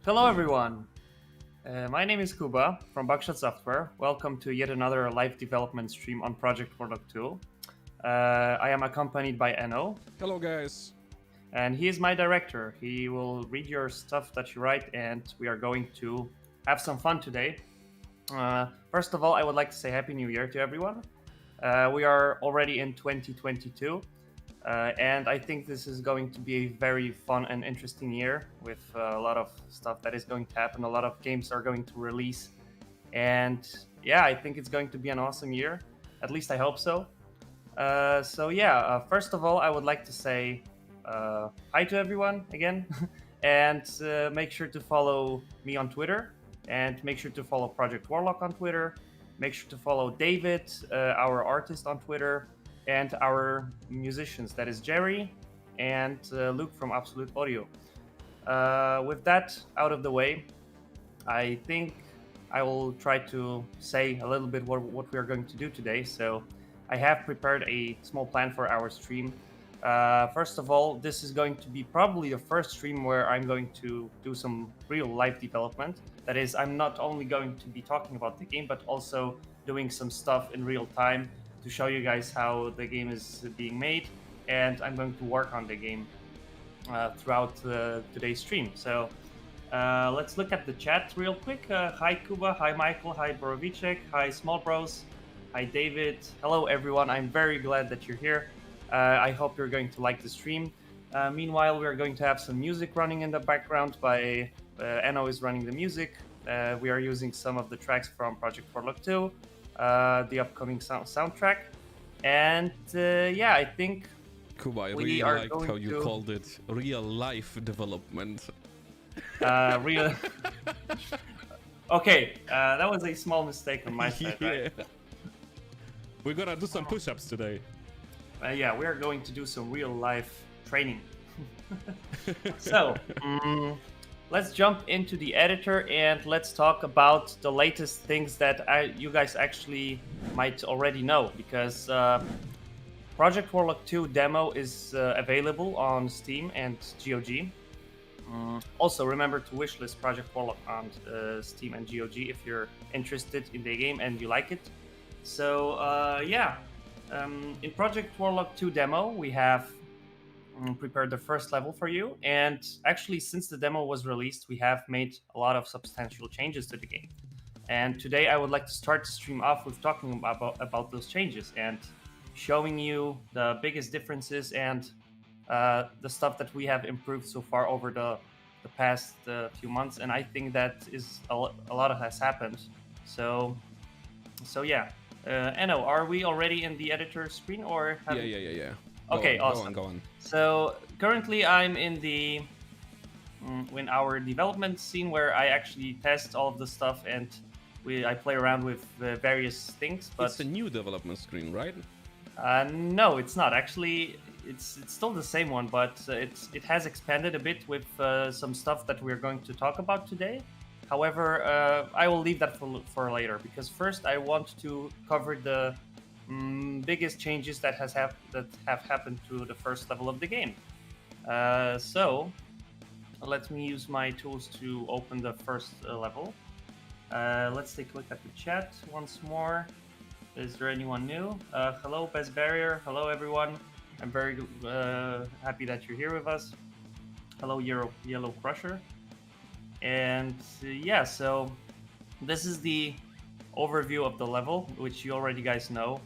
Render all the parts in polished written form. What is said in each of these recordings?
Hello everyone, my name is Kuba from Buckshot Software. Welcome to yet another live development stream on Project Warlock II. I am accompanied by Enno, Hello, guys. and he is my director. He will read your stuff that you write, and we are going to have some fun today. First of all, I would like to say Happy New Year to everyone. We are already in 2022, and I think this is going to be a very fun and interesting year with a lot of stuff that is going to happen. A lot of games are going to release, and yeah, I think it's going to be an awesome year. At least I hope so. First of all, I would like to say hi to everyone again, and make sure to follow me on Twitter, and make sure to follow Project Warlock on Twitter. Make sure to follow David, our artist, on Twitter, and our musicians. That is Jerry and Luke from Absolute Audio. With that out of the way, I think I will try to say a little bit what we are going to do today. So I have prepared a small plan for our stream. First of all, this is going to be probably the first stream where I'm going to do some real life development. That is, I'm not only going to be talking about the game, but also doing some stuff in real time to show you guys how the game is being made, and I'm going to work on the game throughout today's stream. So let's look at the chat real quick. Hi Kuba, hi Michael, hi Borovicek, hi Small Bros, hi David. Hello everyone, I'm very glad that you're here. I hope you're going to like the stream. Meanwhile, we're going to have some music running in the background by Enno is running the music. We are using some of the tracks from Project Warlock II, the upcoming soundtrack. And I think Kuba, I we really are liked going how you to- called it real life development. real. Okay, that was a small mistake on my side, right? We're gonna do some push-ups today. We are going to do some real life training. So, let's jump into the editor and let's talk about the latest things that you guys actually might already know, because Project Warlock 2 demo is available on Steam and GOG. Also, remember to wishlist Project Warlock on Steam and GOG if you're interested in the game and you like it. So, in Project Warlock 2 demo, we have prepared the first level for you. And actually, since the demo was released, we have made a lot of substantial changes to the game. And today, I would like to start the stream off with talking about those changes and showing you the biggest differences and the stuff that we have improved so far over the past few months. And I think that is a lot has happened. So yeah. Enno, are we already in the editor screen or? Yeah. Okay, go awesome. Go on. So currently I'm in in our development scene where I actually test all of the stuff and I play around with various things. But It's a new development screen, right? no, it's not. Actually, it's still the same one, but it has expanded a bit with some stuff that we're going to talk about today. However, I will leave that for later, because first I want to cover the biggest changes that have happened to the first level of the game. So let me use my tools to open the first level. Let's take a look at the chat once more. Is there anyone new? Hello, Best Barrier. Hello, everyone. I'm very happy that you're here with us. Hello, Yellow Crusher. And so this is the overview of the level, which you already guys know.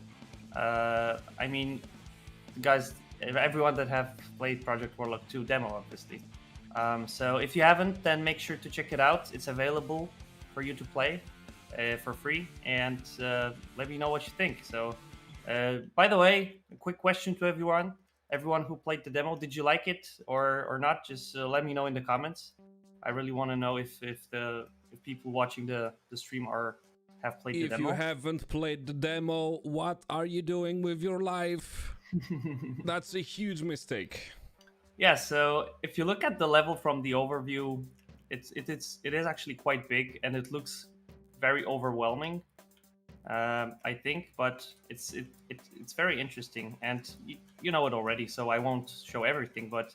I mean, guys, everyone that have played Project Warlock 2 demo, obviously. So if you haven't, then make sure to check it out. It's available for you to play for free, and let me know what you think. So, by the way, a quick question to everyone who played the demo: did you like it or not? Just let me know in the comments. I really want to know if people watching the stream have played the demo. If you haven't played the demo, what are you doing with your life? That's a huge mistake. Yeah, so if you look at the level from the overview, it is actually quite big and it looks very overwhelming. I think, but it's very interesting, and you know it already, so I won't show everything. But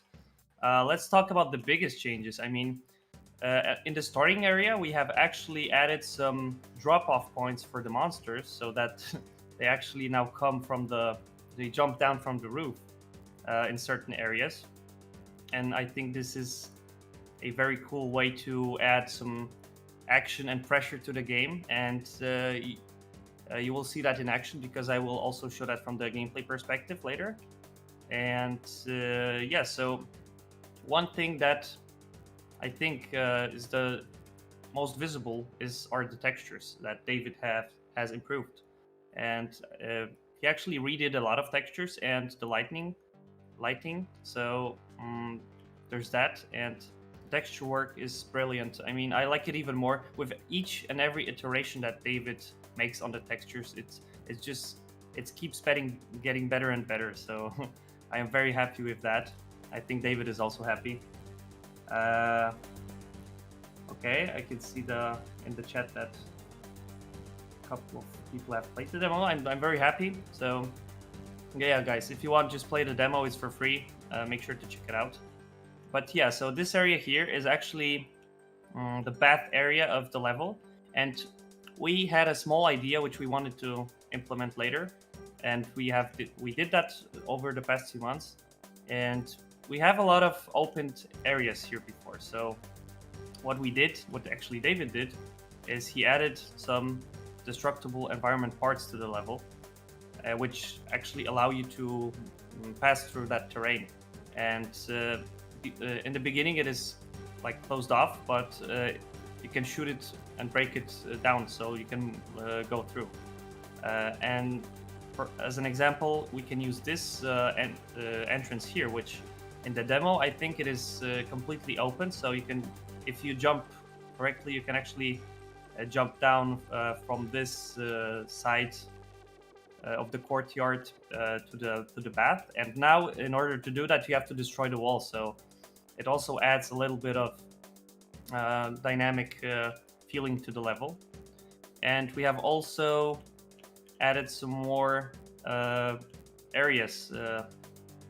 let's talk about the biggest changes. I mean, in the starting area, we have actually added some drop-off points for the monsters, so that they actually now come from they jump down from the roof in certain areas. And I think this is a very cool way to add some action and pressure to the game. And you will see that in action, because I will also show that from the gameplay perspective later. And yeah, so one thing that I think is the most visible are the textures that David has improved. And he actually redid a lot of textures and the lighting. So there's that, and texture work is brilliant. I mean, I like it even more with each and every iteration that David makes on the textures. It keeps getting better and better. So I am very happy with that. I think David is also happy. Okay, I can see in the chat that a couple of people have played the demo. I'm very happy. So yeah, guys, if you want, just play the demo. It's for free. Make sure to check it out. But yeah, so this area here is actually the bath area of the level, and we had a small idea which we wanted to implement later, and we did that over the past 2 months, and we have a lot of opened areas here before. So what actually David did, is he added some destructible environment parts to the level, which actually allow you to pass through that terrain. And in the beginning it is like closed off, but you can shoot it and break it down, so you can go through. And as an example, we can use this entrance here, which in the demo I think it is completely open. So you can, if you jump correctly, you can actually jump down from this side of the courtyard to the bath. And now, in order to do that, you have to destroy the wall. So it also adds a little bit of dynamic feeling to the level. And we have also added some more areas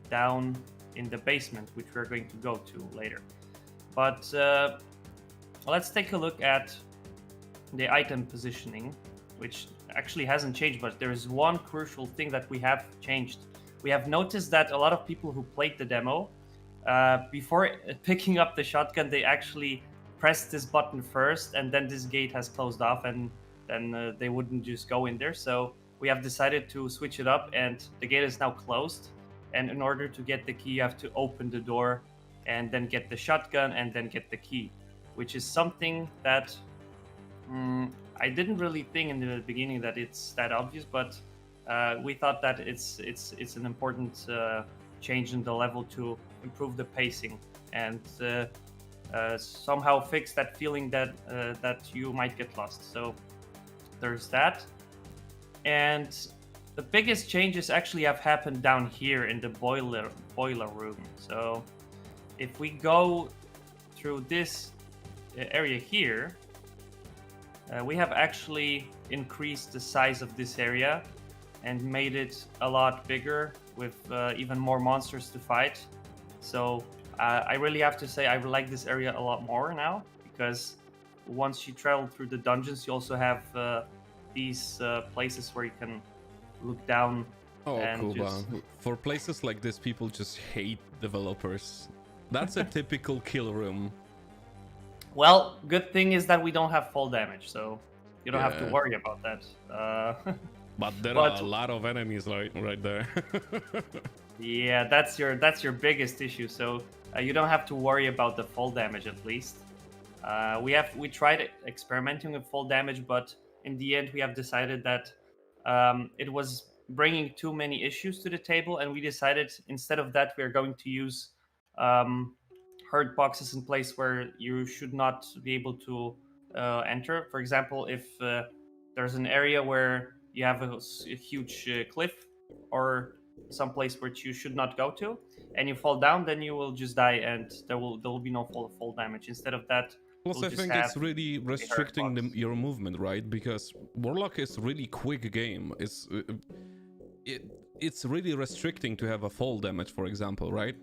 down in the basement, which we're going to go to later. But let's take a look at the item positioning, which actually hasn't changed, but there is one crucial thing that we have changed. We have noticed that a lot of people who played the demo, before picking up the shotgun, they actually pressed this button first, and then this gate has closed off, and then they wouldn't just go in there. So we have decided to switch it up, and the gate is now closed. And in order to get the key, you have to open the door and then get the shotgun and then get the key, which is something that I didn't really think in the beginning that it's that obvious, but we thought that it's an important change in the level to improve the pacing and somehow fix that feeling that you might get lost. So there's that. And the biggest changes actually have happened down here in the boiler room. So if we go through this area here, we have actually increased the size of this area and made it a lot bigger with even more monsters to fight. So I really have to say I like this area a lot more now, because once you travel through the dungeons, you also have these places where you can look down. Oh, and Kuba. just... For places like this, people just hate developers. That's a typical kill room. Well, good thing is that we don't have fall damage, so you don't have to worry about that. But there are a lot of enemies right there. Yeah, that's your biggest issue. So you don't have to worry about the fall damage, at least. We tried experimenting with fall damage, but in the end we have decided that it was bringing too many issues to the table, and we decided instead of that we are going to use hurt boxes in place where you should not be able to enter. For example, if there's an area where you have a huge cliff or some place which you should not go to, and you fall down, then you will just die, and there will be no fall damage. Instead of that, Plus, I think it's really restricting your movement, right? Because Warlock is really quick game. It's really restricting to have a fall damage, for example, right?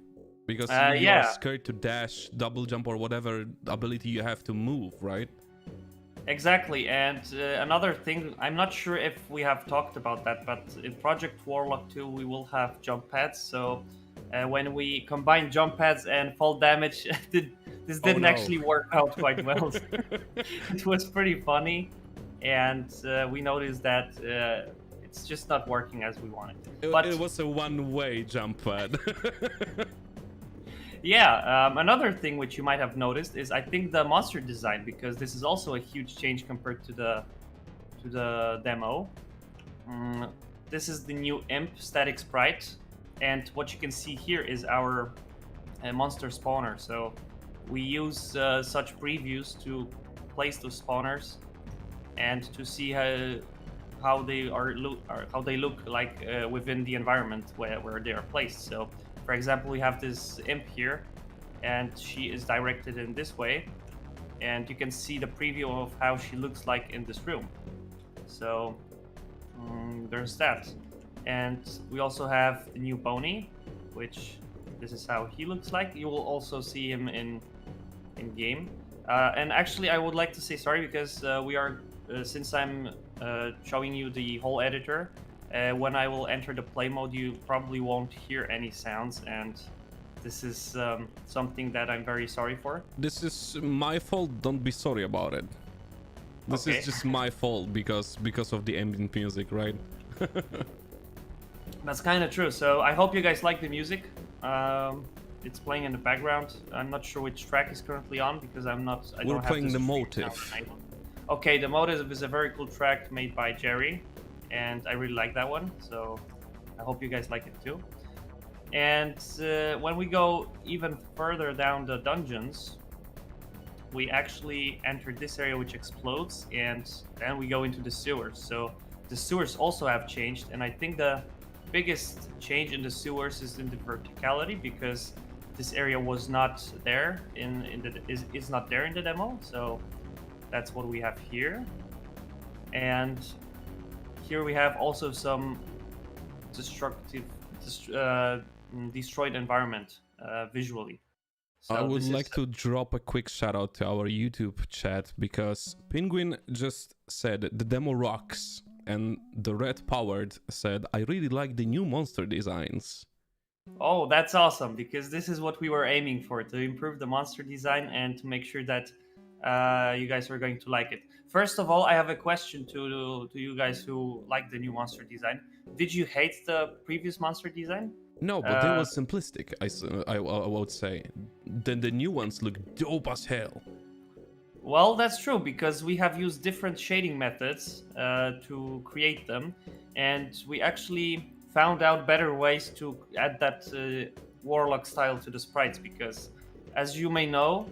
Because you are Yeah, scared to dash, double jump, or whatever ability you have to move, right? exactly. And another thing, I'm not sure if we have talked about that, but in Project Warlock 2, we will have jump pads. So when we combine jump pads and fall damage, this Oh didn't no. actually work out quite well. It was pretty funny, and we noticed that it's just not working as we wanted. But It was a one-way jump pad. yeah, another thing which you might have noticed is I think the monster design, because this is also a huge change compared to the demo. This is the new imp static sprite, and what you can see here is our monster spawner. So we use such previews to place those spawners and to see how they how they look like within the environment where they are placed. So, for example, we have this imp here, and she is directed in this way, and you can see the preview of how she looks like in this room. So there's that, and we also have the new Boney, which this is how he looks like. You will also see him in game. And actually, I would like to say sorry because we are since I'm showing you the whole editor. When I will enter the play mode, you probably won't hear any sounds, and this is something that I'm very sorry for. This is my fault. Don't be sorry about it. This Okay. is just my fault because of the ambient music, right? That's kind of true. So I hope you guys like the music. It's playing in the background. I'm not sure which track is currently on because I'm not. I We're don't have playing this the stream motive. now. Okay, the motive is a very cool track made by Jerry, and I really like that one. So I hope you guys like it too. And when we go even further down the dungeons, we actually enter this area which explodes, and then we go into the sewers. So the sewers also have changed, and I think the biggest change in the sewers is in the verticality, because this area was not there is not there in the demo. So that's what we have here. And here we have also some destroyed environment visually. So I would this like is to drop a quick shout out to our YouTube chat because Penguin just said the demo rocks, and the Red Powered said I really like the new monster designs. Oh, that's awesome, because this is what we were aiming for, to improve the monster design and to make sure that you guys are going to like it. First of all, I have a question to you guys who like the new monster design. Did you hate the previous monster design? No, but they were simplistic, I would say. Then the new ones look dope as hell. Well, that's true, because we have used different shading methods to create them, and we actually found out better ways to add that Warlock style to the sprites, because as you may know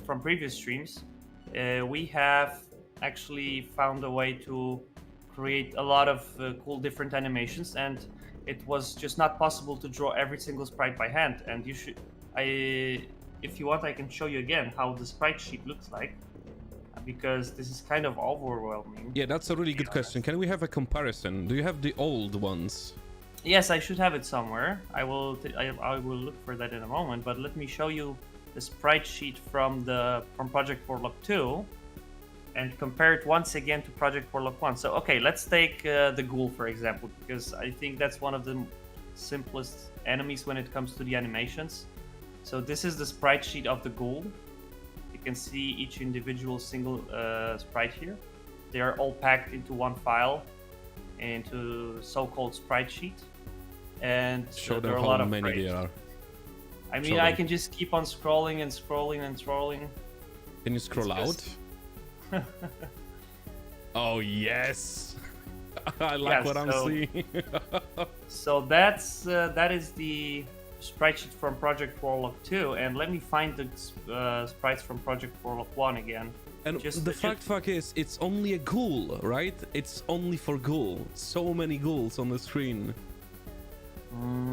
from previous streams, we have actually found a way to create a lot of cool different animations, and it was just not possible to draw every single sprite by hand. And if you want, I can show you again how the sprite sheet looks like, because this is kind of overwhelming. Yeah, that's a really good question. Can we have a comparison? Do you have the old ones? Yes, I should have it somewhere. I will look for that in a moment. But let me show you the sprite sheet from Project Warlock 2, and compare it once again to Project Warlock 1. So okay, let's take the ghoul for example, because I think that's one of the simplest enemies when it comes to the animations. So this is the sprite sheet of the ghoul. You can see each individual single sprite here. They are all packed into one file, into so-called sprite sheet. And Show there them are a lot how of many frames. there are. I mean, Show I them. can just keep on scrolling and scrolling and scrolling. Can you scroll It's out? just- Oh yes! I like Yeah, what I'm so- seeing. So that is the sprite sheet from Project Warlock 2, and let me find the sprites from Project Warlock 1 again. And Just- the just- fuck is, it's only a ghoul, right? It's only for ghoul. So many ghouls on the screen.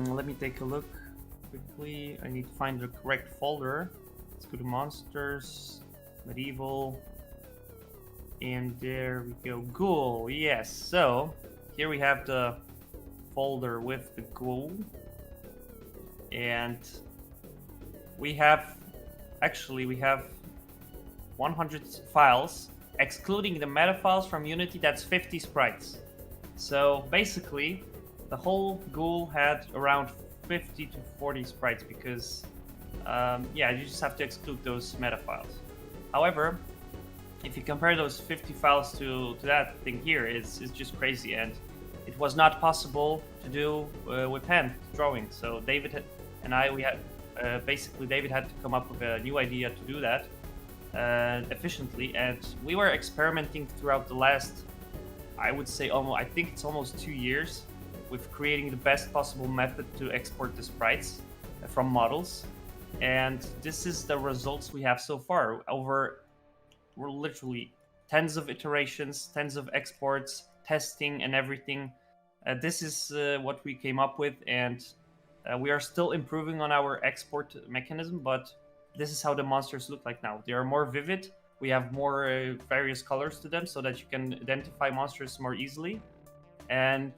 Let me take a look quickly. I need to find the correct folder. Let's go to monsters, medieval, and there we go. Ghoul, yes. So here we have the folder with the ghoul, and we have 100 files, excluding the meta files from Unity. That's 50 sprites. So basically, the whole ghoul had around 50 to 40 sprites because, yeah, you just have to exclude those meta files. However, if you compare those 50 files to that thing here, it's just crazy, and it was not possible to do with hand drawing. So David and I, basically David had to come up with a new idea to do that efficiently, and we were experimenting throughout the last, I would say, I think it's almost 2 years, with creating the best possible method to export the sprites from models. And this is the results we have so far. We're literally tens of iterations, tens of exports, testing and everything. This is what we came up with, and we are still improving on our export mechanism, but this is how the monsters look like now. They are more vivid. We have more various colors to them so that you can identify monsters more easily. And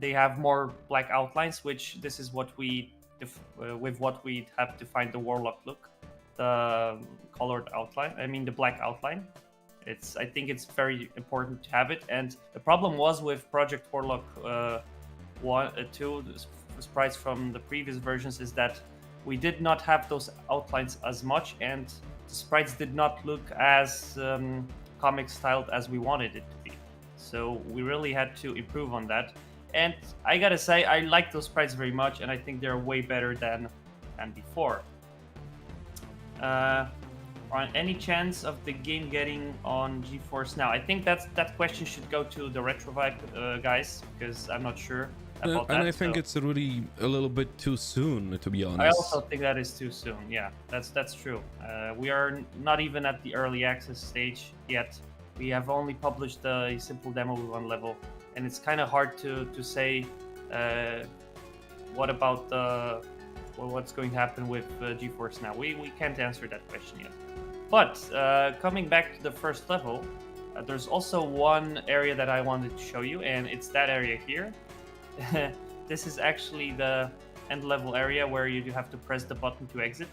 they have more black outlines, which this is what we have defined the Warlock look. The colored outline, the black outline. I think it's very important to have it. And the problem was with Project Warlock 2, the sprites from the previous versions, is that we did not have those outlines as much, and the sprites did not look as comic styled as we wanted it to be. So we really had to improve on that. And I gotta say, I like those sprites very much, and I think they're way better than before. On any chance of the game getting on GeForce Now? I think that question should go to the Retrovibe guys, because I'm not sure about that. And I think it's really a little bit too soon, to be honest. I also think that is too soon. Yeah, that's true. We are not even at the early access stage yet. We have only published a simple demo with one level, and it's kind of hard to say what about what's going to happen with GeForce Now. We can't answer that question yet. But coming back to the first level, there's also one area that I wanted to show you, and it's that area here. This is actually the end level area where you do have to press the button to exit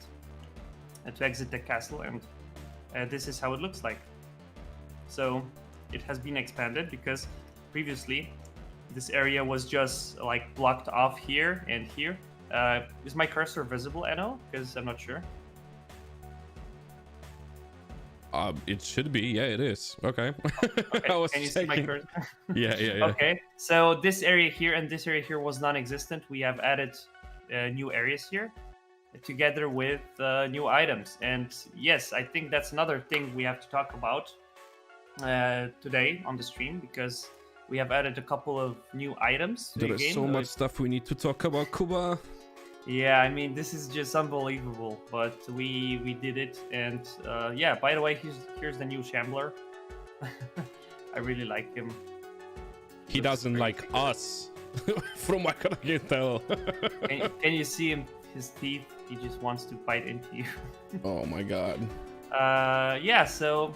the castle, and this is how it looks like. So it has been expanded because previously this area was just like blocked off here and here. Is my cursor visible, Enno? Because I'm not sure. It should be. Yeah, it is. Okay. Okay. I was Can you see my cursor? Yeah. Okay. So this area here and this area here was non-existent. We have added new areas here together with new items. And yes, I think that's another thing we have to talk about today on the stream, because we have added a couple of new items to the game. There is so much stuff we need to talk about, Kuba. Yeah, this is just unbelievable, but we did it. And yeah, by the way, here's the new Shambler. I really like him. He doesn't like us, from what I can tell. Can you see him? His teeth. He just wants to bite into you. Oh my god. Yeah. So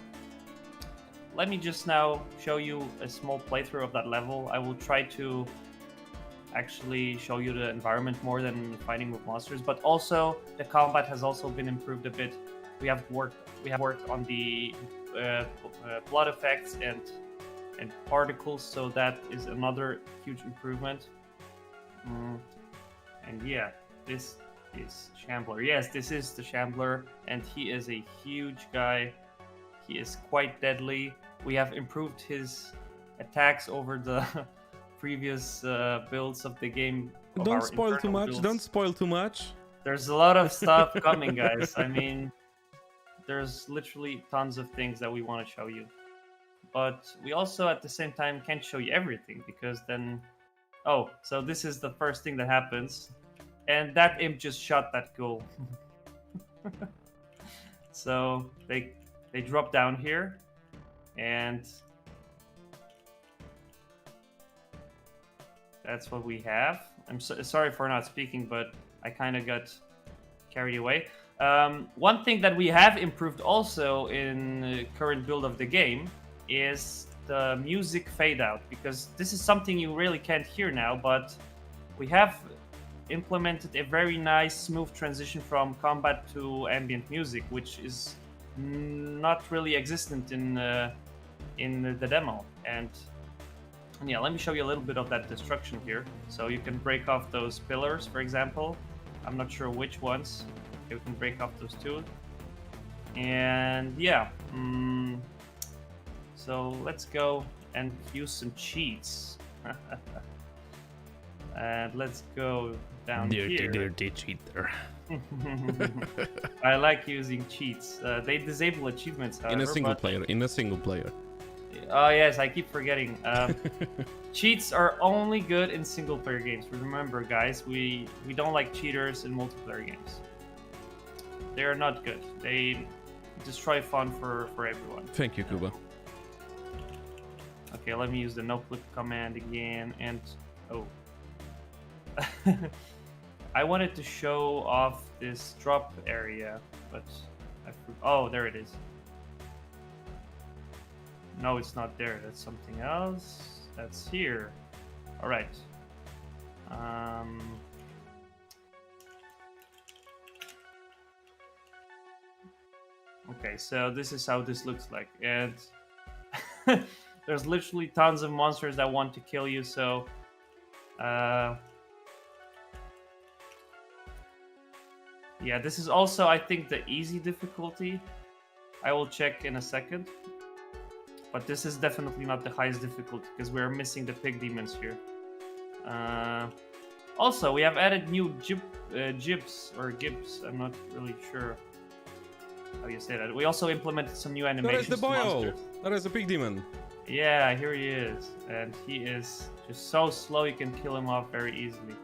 let me just now show you a small playthrough of that level. I will try to actually show you the environment more than fighting with monsters, but also the combat has also been improved a bit. We have worked on the blood effects and particles, so that is another huge improvement. And yeah, this is Shambler. Yes, this is the Shambler, and he is a huge guy. He is quite deadly. We have improved his attacks over the previous builds of the game. Don't spoil too much. Builds. Don't spoil too much. There's a lot of stuff coming, guys. There's literally tons of things that we want to show you. But we also, at the same time, can't show you everything, because then... Oh, so this is the first thing that happens. And that imp just shot that ghoul. So they drop down here, and that's what we have. I'm sorry for not speaking, but I kind of got carried away. One thing that we have improved also in the current build of the game is the music fade out, because this is something you really can't hear now, but we have implemented a very nice, smooth transition from combat to ambient music, which is not really existent in the demo. And yeah, let me show you a little bit of that destruction here. So you can break off those pillars, for example. I'm not sure which ones. Okay, we can break off those two. And yeah, so let's go and use some cheats. And let's go down here. Dirty cheater. I like using cheats. They disable achievements, however, In a single player. Oh yes, I keep forgetting. Cheats are only good in single player games. Remember, guys, we don't like cheaters in multiplayer games. They are not good. They destroy fun for everyone. Thank you, Kuba. Okay, let me use the no-clip command again, and oh. I wanted to show off this drop area, but oh, there it is. No, it's not there. That's something else. That's here. All right. Okay, so this is how this looks like, and there's literally tons of monsters that want to kill you. So, yeah, this is also, I think, the easy difficulty. I will check in a second. But this is definitely not the highest difficulty because we're missing the pig demons here. Also, we have added new gibs or gibs. I'm not really sure how you say that. We also implemented some new animations. That is the boyo. That is a pig demon. Yeah, here he is, and he is just so slow. You can kill him off very easily.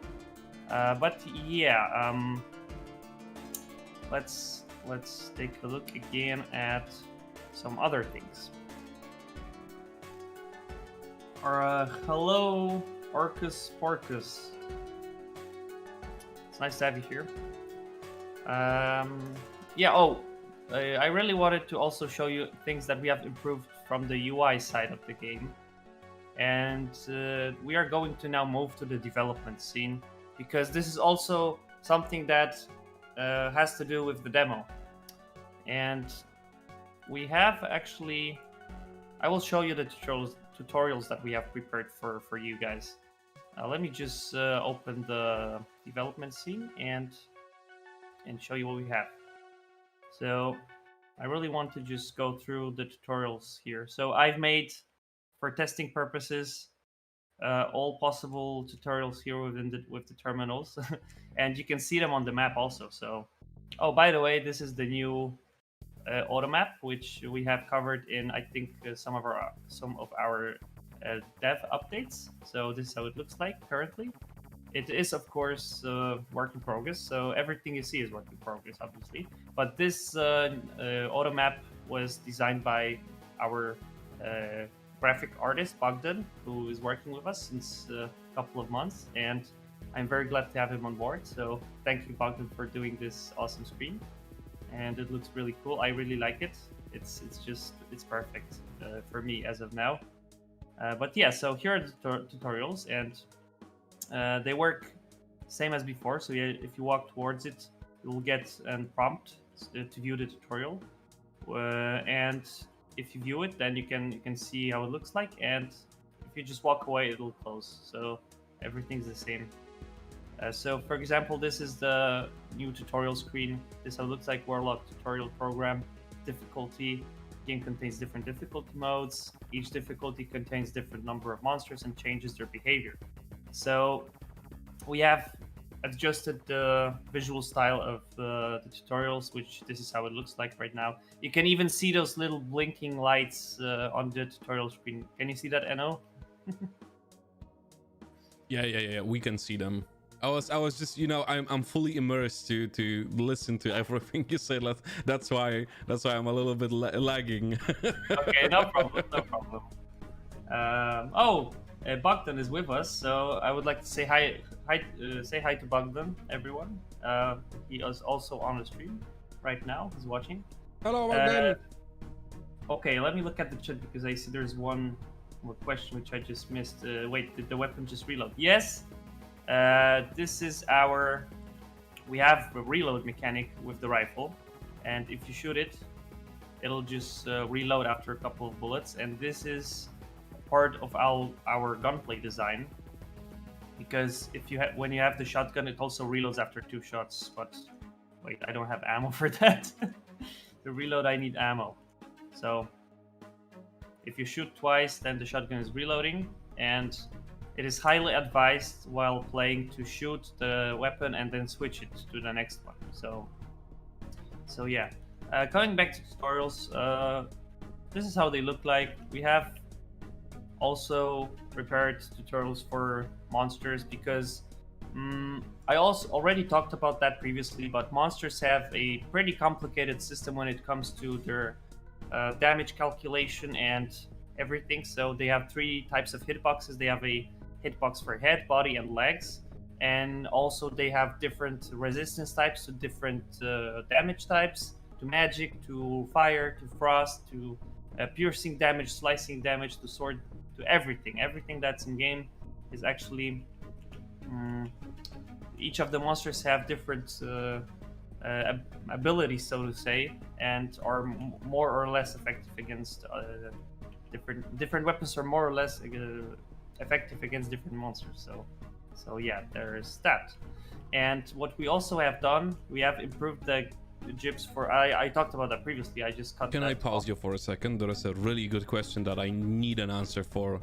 But yeah, let's take a look again at some other things. Hello, Orcus Porcus. It's nice to have you here. Yeah, I really wanted to also show you things that we have improved from the UI side of the game. And we are going to now move to the development scene, because this is also something that has to do with the demo. And we have actually... I will show you the tutorials that we have prepared for you guys. Let me just open the development scene and show you what we have. So I really want to just go through the tutorials here. So I've made, for testing purposes, all possible tutorials here with the terminals, and you can see them on the map also. So, oh, by the way, this is the new auto map, which we have covered in, I think, some of our dev updates. So this is how it looks like currently. It is, of course, work in progress. So everything you see is work in progress, obviously. But this auto map was designed by our graphic artist Bogdan, who is working with us since a couple of months, and I'm very glad to have him on board. So thank you, Bogdan, for doing this awesome screen. And it looks really cool. I really like it. It's perfect for me as of now. But yeah, so here are the tutorials, and they work same as before. So if you walk towards it, you will get a prompt to view the tutorial, and if you view it, then you can see how it looks like. And if you just walk away, it'll close. So everything's the same. So, for example, this is the new tutorial screen. This is how it looks like. Warlock tutorial program. Difficulty. Game contains different difficulty modes. Each difficulty contains different number of monsters and changes their behavior. So we have adjusted the visual style of the tutorials, which this is how it looks like right now. You can even see those little blinking lights on the tutorial screen. Can you see that, Enno? Yeah. We can see them. I was just, I'm fully immersed to listen to everything you say. That's why I'm a little bit lagging. Okay, no problem. Bogdan is with us, so I would like to say hi to Bogdan, everyone. He is also on the stream right now. He's watching. Hello, Bogdan. Okay, let me look at the chat because I see there's one more question which I just missed. Wait, did the weapon just reload? Yes. This is our. We have a reload mechanic with the rifle, and if you shoot it, it'll just reload after a couple of bullets. And this is part of our gunplay design, because if you when you have the shotgun, it also reloads after 2 shots. But wait, I don't have ammo for that. To reload, I need ammo. So if you shoot twice, then the shotgun is reloading, and it is highly advised while playing to shoot the weapon and then switch it to the next one. So yeah. Coming back to tutorials, this is how they look like. We have also prepared tutorials for monsters, because I also already talked about that previously, but monsters have a pretty complicated system when it comes to their damage calculation and everything. So they have 3 types of hitboxes. They have a hitbox for head, body, and legs, and also they have different resistance types to different damage types, to magic, to fire, to frost, to piercing damage, slicing damage, to sword, to everything. Everything that's in game is actually each of the monsters have different abilities, so to say, and are more or less effective against different weapons, are more or less effective against different monsters. So yeah, there's that. And what we also have done, we have improved the gyps for. I talked about that previously. I just cut. Can I pause you for a second? There is a really good question that I need an answer for.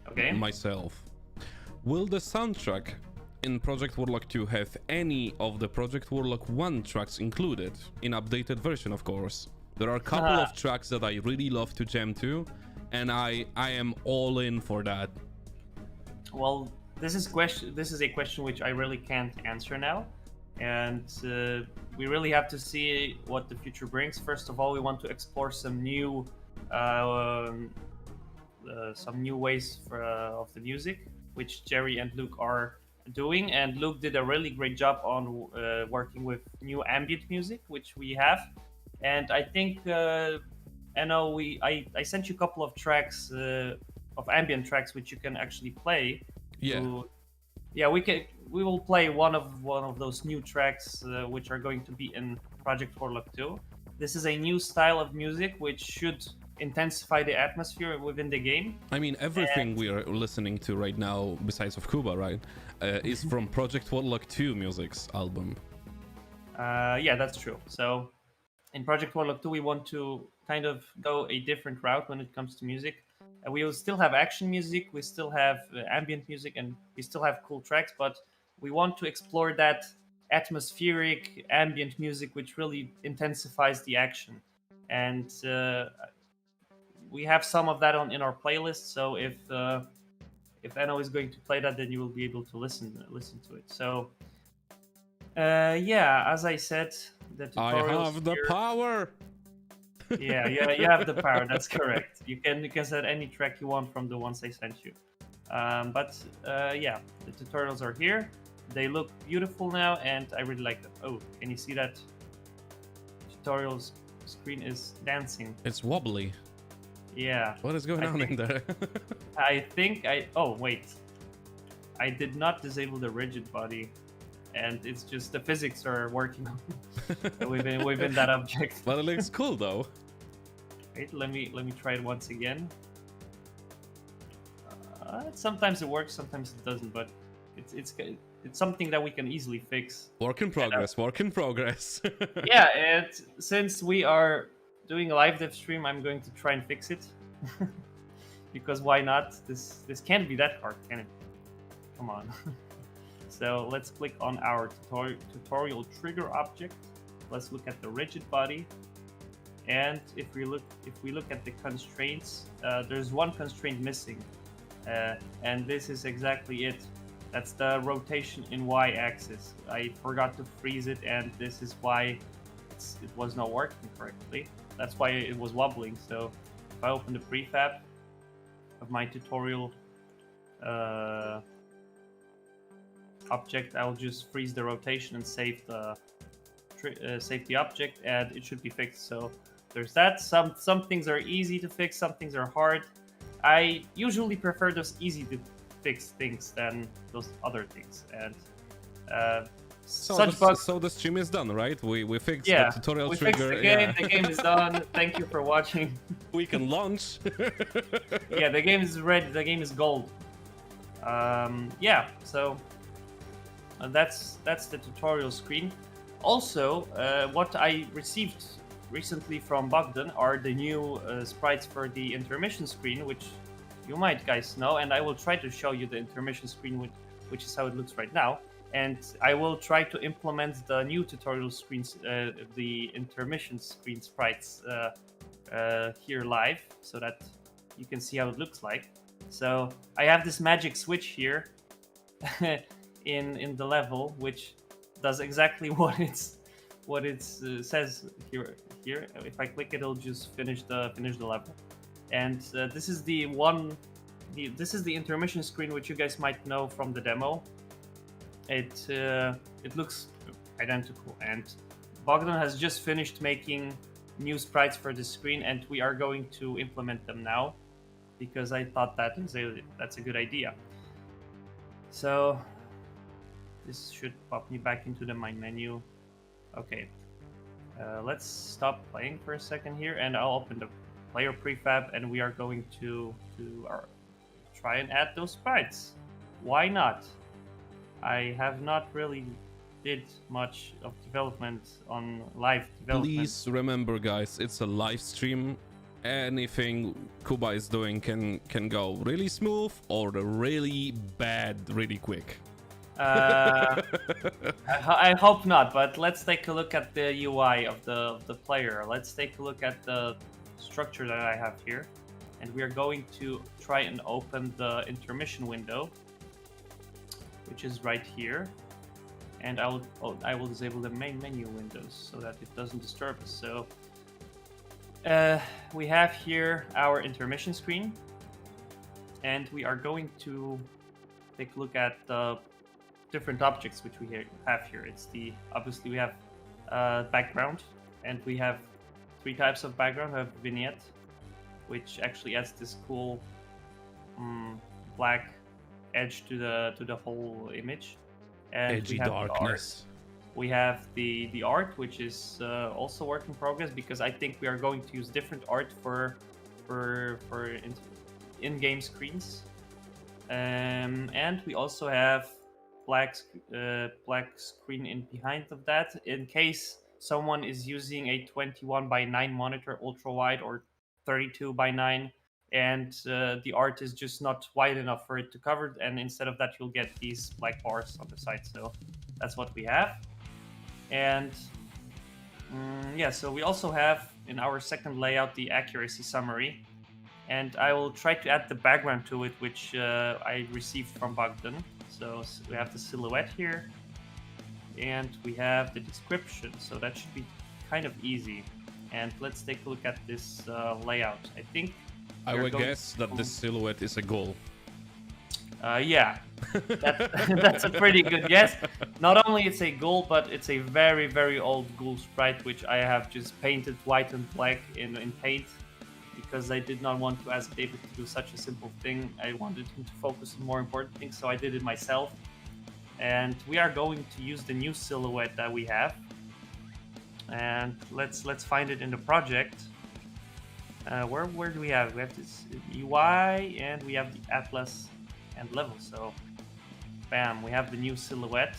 Okay. Myself. Will the soundtrack in Project Warlock 2 have any of the Project Warlock 1 tracks included? In updated version, of course. There are a couple of tracks that I really love to jam to, and I am all in for that. Well, this is a question which I really can't answer now, and we really have to see what the future brings. First of all, we want to explore some new ways of the music, which Jerry and Luke are doing. And Luke did a really great job on working with new ambient music, which we have. And I think I sent you a couple of tracks of ambient tracks which you can actually play. Yeah. We will play one of those new tracks which are going to be in Project Warlock 2. This is a new style of music which should intensify the atmosphere within the game. I mean, everything we are listening to right now, besides of Cuba, right, is from Project Warlock 2 music's album. Yeah, that's true. So in Project Warlock 2, we want to kind of go a different route when it comes to music. We will still have action music, we still have ambient music, and we still have cool tracks, but we want to explore that atmospheric ambient music which really intensifies the action. And we have some of that in our playlist, so if Enno is going to play that, then you will be able to listen to it. So yeah, as I said, the tutorials I have the power. Yeah, you have the power. That's correct. You can set any track you want from the ones I sent you. But yeah, the tutorials are here. They look beautiful now, and I really like them. Oh, can you see that? Tutorials screen is dancing. It's wobbly. Yeah. What is going on in there? I think Oh wait, I did not disable the rigid body, and it's just the physics are working within that object. But it looks cool though. Wait, let me try it once again. Sometimes it works, sometimes it doesn't, but it's something that we can easily fix. Work in progress. Work in progress. Yeah, and since we are doing a live dev stream, I'm going to try and fix it. Because why not? This can't be that hard, can it? Come on. So let's click on our tutorial trigger object. Let's look at the rigid body. And if we look at the constraints, there's one constraint missing, and this is exactly it. That's the rotation in y-axis. I forgot to freeze it, and this is why it was not working correctly. That's why it was wobbling. So if I open the prefab of my tutorial object, I'll just freeze the rotation and save the object, and it should be fixed. So there's that. Some things are easy to fix, some things are hard. I usually prefer those easy fix things than those other things. And So such bugs. so the stream is done, right? We fixed Yeah, the tutorial we trigger. fixed the game. Yeah. The game is done. Thank you for watching. We can launch. Yeah, the game is ready. The game is gold. Yeah, so that's the tutorial screen. Also, what I received recently from Bogdan are the new sprites for the intermission screen, which you might guys know, and I will try to show you the intermission screen, which is how it looks right now. And I will try to implement the new tutorial screens, the intermission screen sprites here live, so that you can see how it looks like. So I have this magic switch here in the level, which does exactly what it says here. If I click it, it'll just finish the level. And this is this is the intermission screen, which you guys might know from the demo. It looks identical, and Bogdan has just finished making new sprites for the screen, and we are going to implement them now because I thought that's a good idea. So this should pop me back into the main menu. Okay, let's stop playing for a second here, and I'll open the player prefab, and we are going to try and add those sprites. Why not? I have not really did much of development on live development. Please remember, guys, it's a live stream. Anything Kuba is doing can go really smooth or really bad really quick. I hope not, but let's take a look at the UI of the player. Let's take a look at the structure that I have here, and we are going to try and open the intermission window, which is right here, and I will disable the main menu windows so that it doesn't disturb us. So we have here our intermission screen, and we are going to take a look at the different objects which we have here. Obviously we have background, and we have 3 types of background. We have vignette, which actually adds this cool black edge to the whole image, and edgy we have darkness. We have the art, which is also work in progress, because I think we are going to use different art for in-game screens, and we also have black screen in behind of that in case someone is using a 21:9 monitor ultra wide or 32:9, and the art is just not wide enough for it to cover, and instead of that you'll get these black bars on the side. So that's what we have. And yeah, so we also have in our second layout the accuracy summary, and I will try to add the background to it, which I received from Bogdan. So we have the silhouette here, and we have the description, so that should be kind of easy. And let's take a look at this layout. I think I would guess that the silhouette is a goal. Yeah, that's a pretty good guess. Not only it's a ghoul, but it's a very, very old ghoul sprite, which I have just painted white and black in paint, because I did not want to ask David to do such a simple thing. I wanted him to focus on more important things, so I did it myself. And we are going to use the new silhouette that we have. And let's find it in the project. Where do we have? We have this UI, and we have the atlas and level. So bam, we have the new silhouette,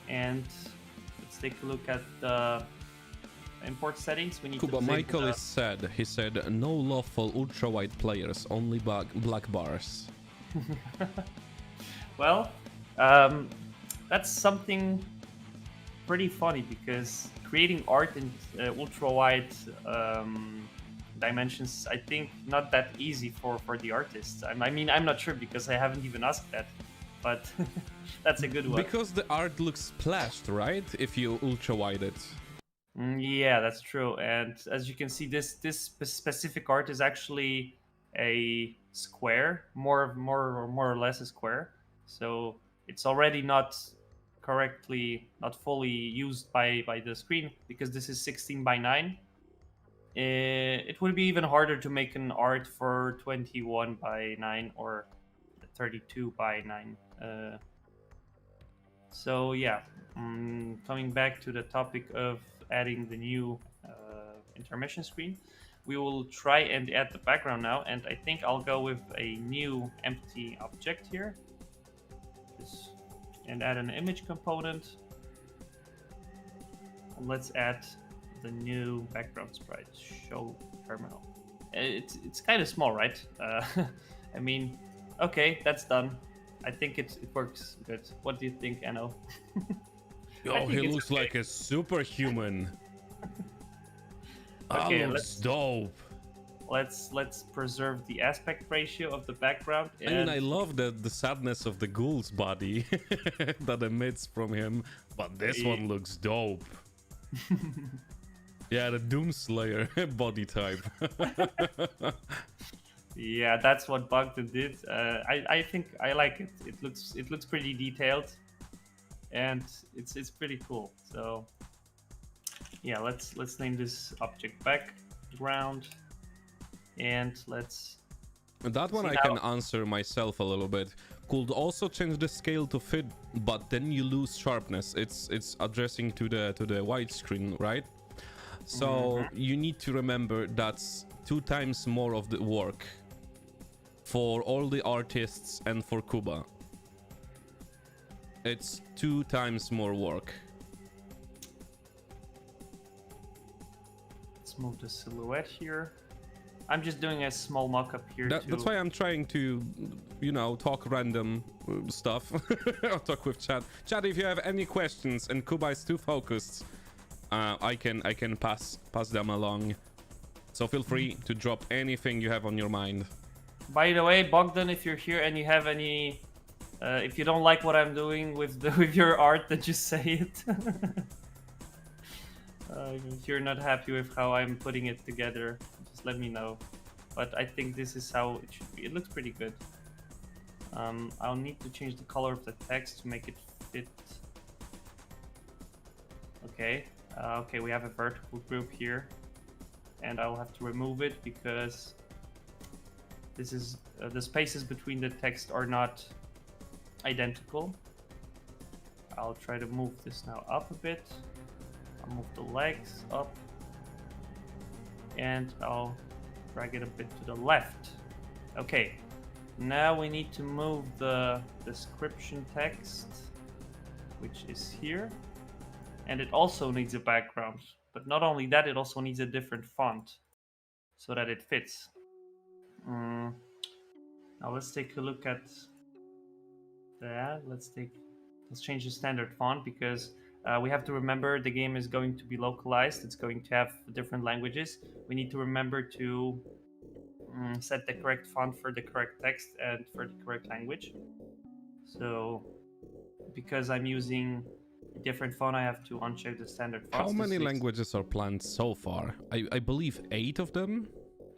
and let's take a look at the import settings. We need Kuba, to Michael is sad. He said no lawful ultra wide players, only black bars. Well, that's something pretty funny, because creating art in ultra wide dimensions, I think not that easy for the artists. I mean, I'm not sure, because I haven't even asked that, but that's a good one. Because the art looks splashed, right? If you ultra wide it. Yeah, that's true. And as you can see, this specific art is actually a square, more or less a square. So it's already not fully used by the screen, because this is 16:9. It would be even harder to make an art for 21:9 or 32 by 9. So yeah, coming back to the topic of adding the new intermission screen, we will try and add the background now, and I think I'll go with a new empty object here. And add an image component. And let's add the new background sprite, show terminal. It's kind of small, right? I mean, okay, that's done. I think it works good. What do you think, Anno? Oh, he looks like a superhuman. Okay, looks dope. Let's preserve the aspect ratio of the background. I mean, I love the sadness of the ghoul's body that emits from him, but this one looks dope. Yeah, the Doomslayer body type. Yeah, that's what Bogdan did. I think I like it. It looks pretty detailed, and it's pretty cool. So yeah, let's name this object background, and let's. That one I can answer myself a little bit. Could also change the scale to fit, but then you lose sharpness. It's addressing to the widescreen, right? So you need to remember that's 2 times more of the work for all the artists and for Kuba. It's 2 times more work. Let's move the silhouette here. I'm just doing a small mock-up here. That's why I'm trying to, talk random stuff. I'll talk with chat. Chat, if you have any questions and Kuba is too focused, I can pass them along. So feel free to drop anything you have on your mind. By the way, Bogdan, if you're here and you have any, if you don't like what I'm doing with your art, then just say it. If you're not happy with how I'm putting it together, just let me know. But I think this is how it should be. It looks pretty good. I'll need to change the color of the text to make it fit. Okay. Okay, we have a vertical group here, and I'll have to remove it because this is the spaces between the text are not identical. I'll try to move this now up a bit. I'll move the legs up, and I'll drag it a bit to the left. Okay, now we need to move the description text, which is here. And it also needs a background. But not only that, it also needs a different font so that it fits. Now let's take a look at that. Let's change the standard font because we have to remember the game is going to be localized. It's going to have different languages. We need to remember to set the correct font for the correct text and for the correct language. So because I'm using a different font, I have to uncheck the standard font. How many languages are planned so far? I believe 8 of them?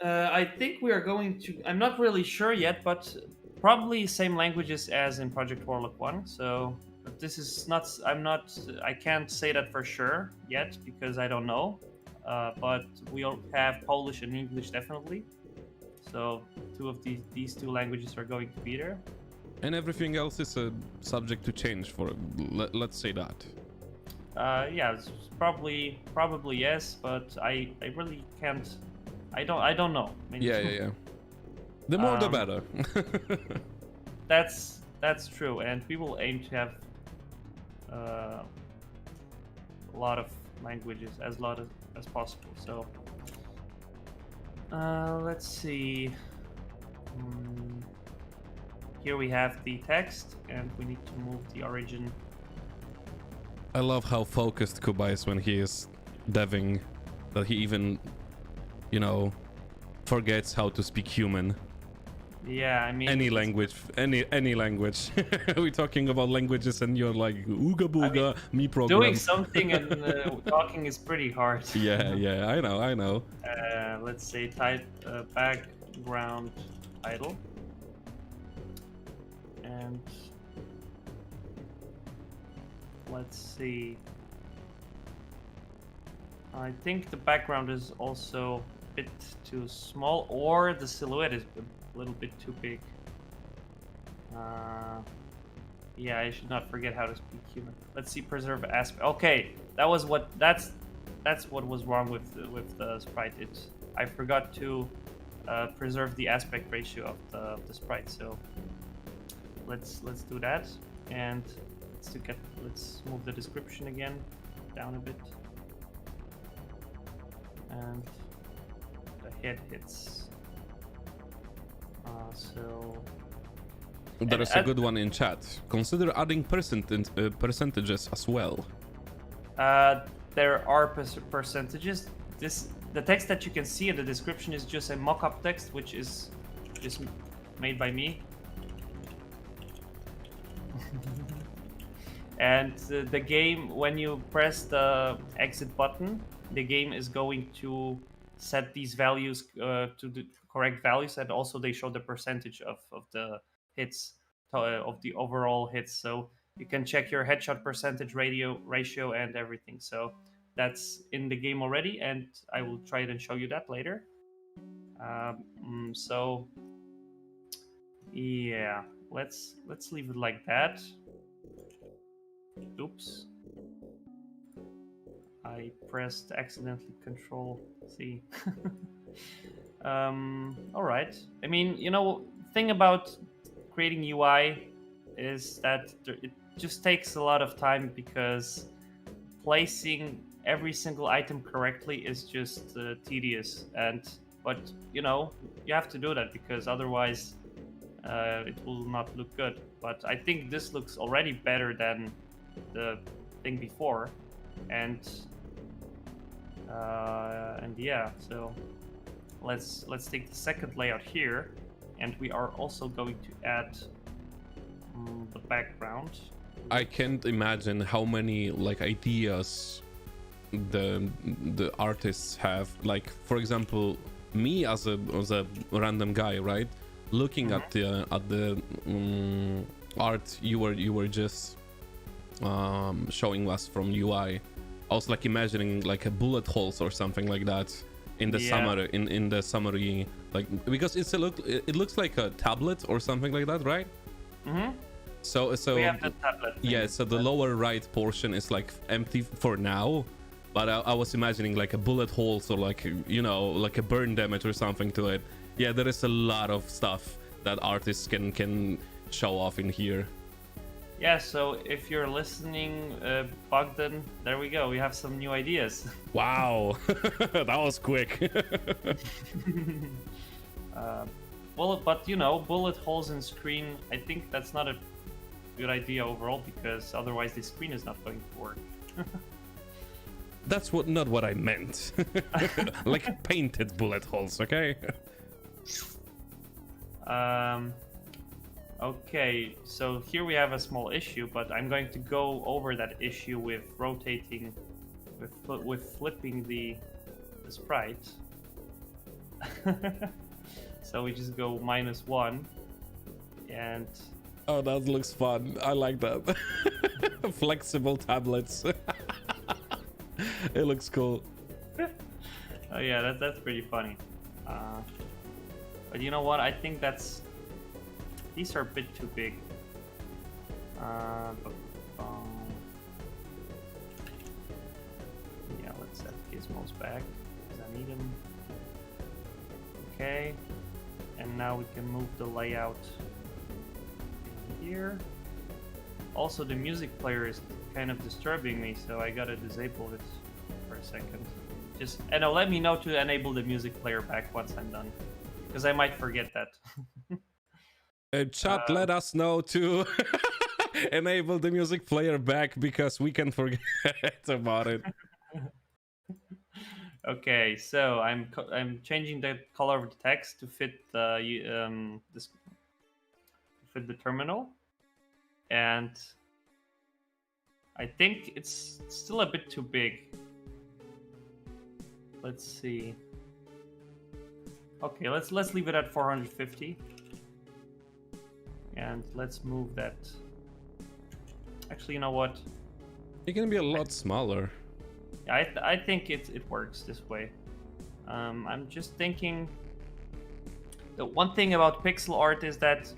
I think we are going to... I'm not really sure yet, but probably same languages as in Project Warlock 1. So this is not... I can't say that for sure yet because I don't know. But we all have Polish and English definitely. So 2 of these 2 languages are going to be there. And everything else is subject to change for, let's say that. Yeah, it's probably yes, but I really can't. I don't know. I mean, Yeah. The more the better. That's true, and we will aim to have a lot of languages, as possible. So let's see. Here we have the text, and we need to move the origin. I love how focused Kuba is when he is deving, that he even, forgets how to speak human. Yeah, I mean... Any language. We're talking about languages and you're like, ooga booga, me program. Doing something and talking is pretty hard. Yeah, I know. Let's say type background title. And let's see. I think the background is also a bit too small, or the silhouette is a little bit too big. Yeah, I should not forget how to speak human. Let's see, preserve aspect. Okay, that's what was wrong with the sprite. I forgot to preserve the aspect ratio of the sprite. So let's do that, and let's move the description again down a bit, and the head hits. So. There is a good one in chat. Consider adding percentages as well. There are percentages. The text that you can see in the description is just a mock-up text, which is just made by me. And the game, when you press the exit button, the game is going to set these values to the correct values, and also they show the percentage of the hits, of the overall hits. So you can check your headshot percentage ratio and everything. So that's in the game already, and I will try it and show you that later. So yeah, let's leave it like that. Oops, I pressed accidentally Control C. All right. I mean, thing about creating UI is that it just takes a lot of time, because placing every single item correctly is just tedious. But you have to do that, because otherwise it will not look good. But I think this looks already better than the thing before, and yeah. So let's take the second layout here, and we are also going to add the background. I can't imagine how many ideas the artists have. Like, for example, me as a random guy, right? Looking at the art you were just showing us from UI, I was imagining a bullet holes or something like that in the summary, in the summary, because it looks like a tablet or something like that, right? So we have the tablet thing. Yeah, so the lower right portion is empty for now, but I was imagining a bullet holes, or a burn damage or something to it. Yeah, there is a lot of stuff that artists can show off in here. Yeah, so if you're listening, Bogdan, there we go. We have some new ideas. Wow, that was quick. But bullet holes in screen, I think that's not a good idea overall, because otherwise the screen is not going to work. That's not what I meant. Painted bullet holes, okay? Okay, so here we have a small issue, but I'm going to go over that issue with rotating, with flipping the sprite. So we just go -1, and oh, that looks fun. I like that. Flexible tablets. It looks cool. Oh yeah, that's pretty funny. But you know what? I think these are a bit too big. Yeah, let's set gizmos back, because I need them. Okay, and now we can move the layout here. Also, the music player is kind of disturbing me, so I gotta disable it for a second. And let me know to enable the music player back once I'm done, because I might forget that. Chat, let us know to enable the music player back, because we can forget about it. Okay, so I'm changing the color of the text to fit fit the terminal, and I think it's still a bit too big. Let's see. Okay, let's leave it at 450. And let's move that. Actually, you know what? It can be a lot smaller. I think it works this way. I'm just thinking. The one thing about pixel art is that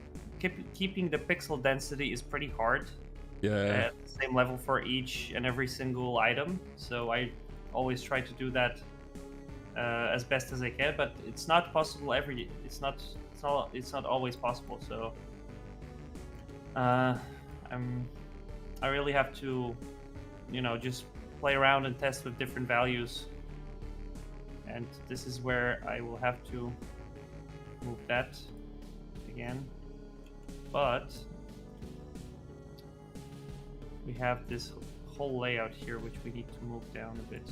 keeping the pixel density is pretty hard. Yeah. At the same level for each and every single item. So I always try to do that as best as I can, but it's not possible it's not always possible. So I really have to, just play around and test with different values. And this is where I will have to move that again. But we have this whole layout here which we need to move down a bit.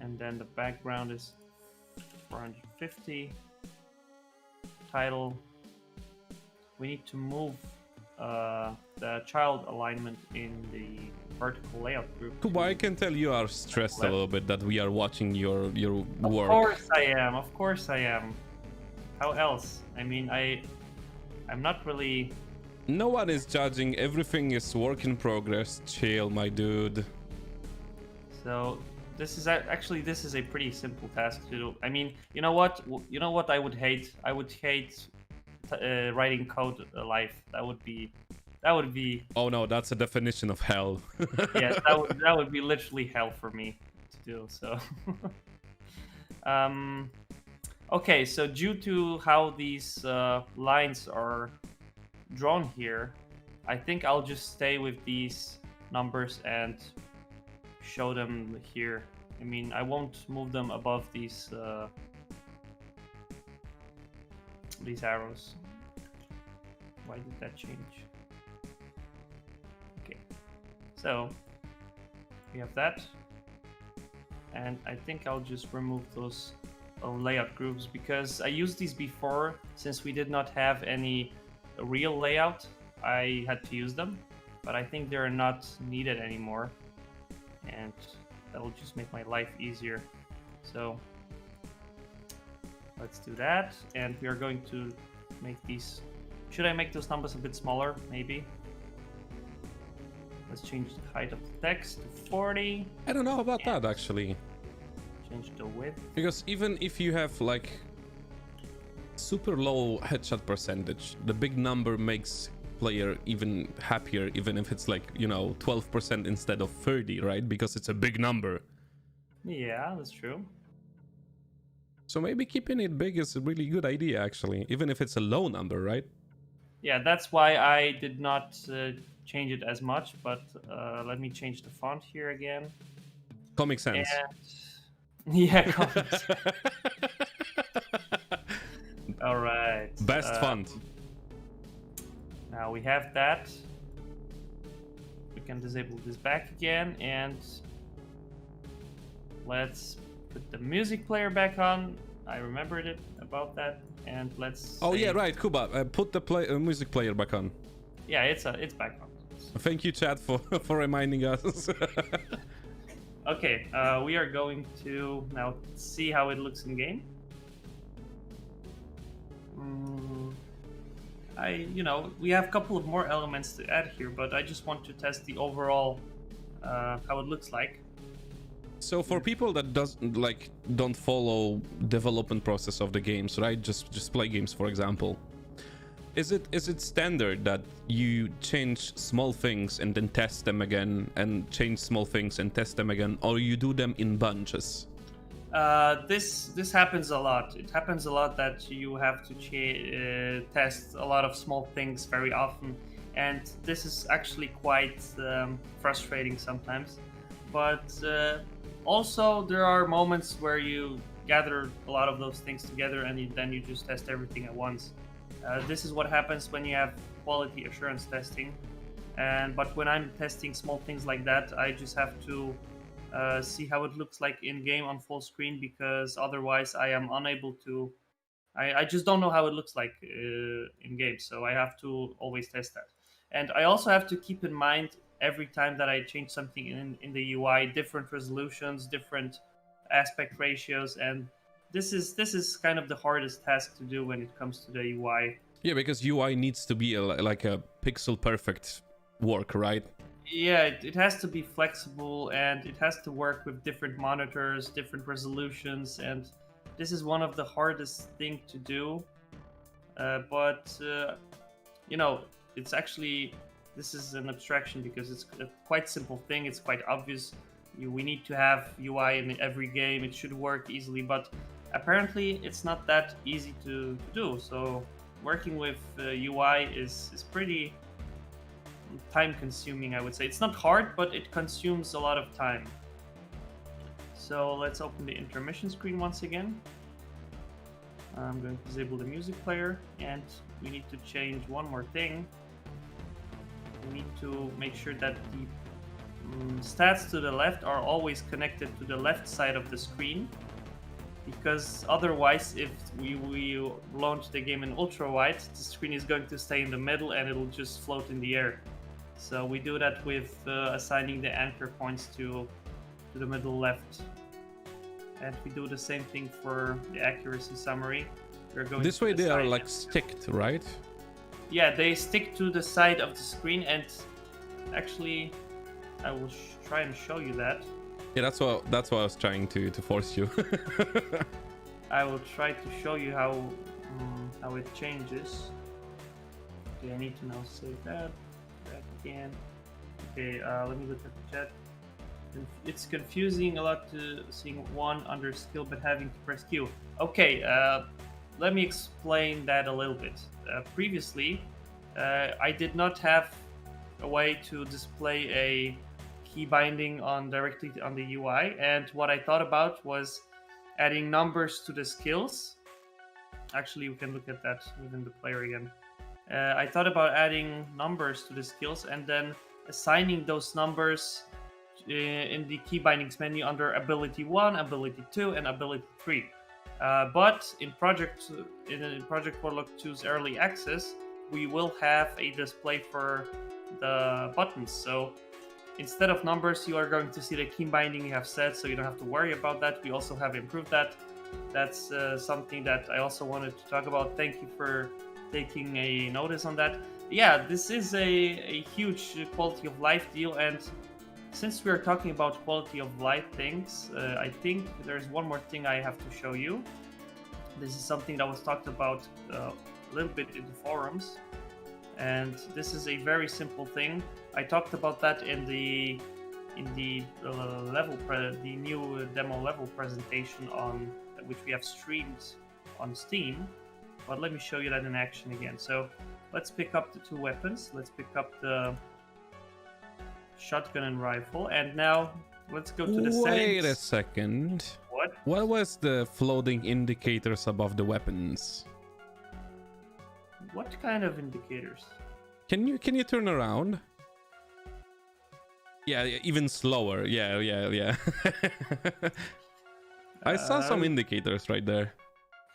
And then the background is 450. Title. We need to move the child alignment in the vertical layout group. Kuba, I can tell you are stressed a little bit that we are watching your work. Of course I am. How else? I mean, I'm not really... No one is judging, everything is work in progress. Chill, my dude. So this is a pretty simple task to do. I mean, you know what I would hate? I would hate writing code live. That would be... Oh no, that's a definition of hell. Yes, that would be literally hell for me to do. So, okay. So due to how these lines are drawn here, I think I'll just stay with these numbers and show them here. I mean, I won't move them above these arrows. Why did that change? So we have that, and I think I'll just remove those layout groups because I used these before. Since we did not have any real layout, I had to use them, but I think they're not needed anymore, and that will just make my life easier. So let's do that, and we are going to make these... Should I make those numbers a bit smaller, maybe? Let's change the height of the text to 40. I don't know about that actually. Change the width. Because even if you have like super low headshot percentage, the big number makes player even happier, even if it's like, 12% instead of 30, right? Because it's a big number. Yeah, that's true. So maybe keeping it big is a really good idea actually, even if it's a low number, right? Yeah, that's why I did not change it as much, but let me change the font here again. Comic Sans. And... Yeah, Comic. All right. Best font. Now we have that. We can disable this back again, and let's put the music player back on. I remembered it about that, and let's. Oh yeah, right, Kuba. Put the music player back on. Yeah, it's back on. Thank you, chat, for reminding us. Okay, we are going to now see how it looks in game. We have a couple of more elements to add here, but I just want to test the overall how it looks like. So for people that don't follow development process of the games, right? Just play games, for example. Is it standard that you change small things and then test them again, and change small things and test them again, or you do them in bunches? This happens a lot. It happens a lot that you have to test a lot of small things very often, and this is actually quite frustrating sometimes. But also there are moments where you gather a lot of those things together, and then you just test everything at once. This is what happens when you have quality assurance testing. But when I'm testing small things like that, I just have to see how it looks like in game on full screen, because otherwise I am unable to. I just don't know how it looks like in game, so I have to always test that. And I also have to keep in mind every time that I change something in the UI, different resolutions, different aspect ratios, and this is kind of the hardest task to do when it comes to the UI. Yeah, because UI needs to be like a pixel perfect work, right? Yeah, it has to be flexible, and it has to work with different monitors, different resolutions, and this is one of the hardest thing to do. but you know, it's actually, this is an abstraction because it's a quite simple thing. It's quite obvious. We need to have UI in every game. It should work easily, but apparently it's not that easy to do. So working with UI is pretty time consuming, I would say. It's not hard, but it consumes a lot of time. So let's open the intermission screen once again. I'm going to disable the music player, and we need to change one more thing. We need to make sure that the stats to the left are always connected to the left side of the screen, because otherwise, if we launch the game in ultra wide, the screen is going to stay in the middle and it'll just float in the air. So we do that with assigning the anchor points to the middle left. And we do the same thing for the accuracy summary. We're going this way they are like sticked, right? Yeah, they stick to the side of the screen, and actually I will try and show you that. Yeah, that's what I was trying to force you. I will try to show you how it changes. Okay, I need to now save that back again. Okay, let me look at the chat. It's confusing a lot to seeing one under skill but having to press Q. Okay, let me explain that a little bit. Previously, I did not have a way to display a key binding directly on the UI, and what I thought about was adding numbers to the skills. Actually, we can look at that within the player again. I thought about adding numbers to the skills and then assigning those numbers in the key bindings menu under ability 1, ability 2, and ability 3. But in Project Warlock 2's early access, we will have a display for the buttons. So instead of numbers, you are going to see the key binding you have set, so you don't have to worry about that. We also have improved that. That's something that I also wanted to talk about. Thank you for taking a notice on that. Yeah, this is a huge quality of life deal, and since we are talking about quality of life things, I think there's one more thing I have to show you. This is something that was talked about a little bit in the forums, and this is a very simple thing. I talked about that in the the new demo level presentation on which we have streamed on Steam. But let me show you that in action again. So let's pick up the two weapons. Let's pick up the shotgun and rifle, and now let's go to the settings. Wait a second. What was the floating indicators above the weapons? What kind of indicators? Can you turn around? Yeah, even slower. Yeah. I saw some indicators right there.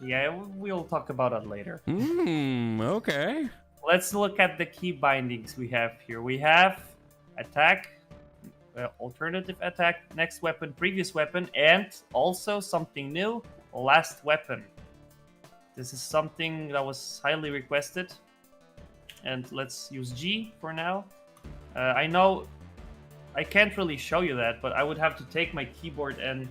Yeah, we'll talk about that later. Okay. Let's look at the key bindings we have here. We have attack, alternative attack, next weapon, previous weapon, and also something new, last weapon. This is something that was highly requested, and let's use G for now. I know I can't really show you that, but I would have to take my keyboard and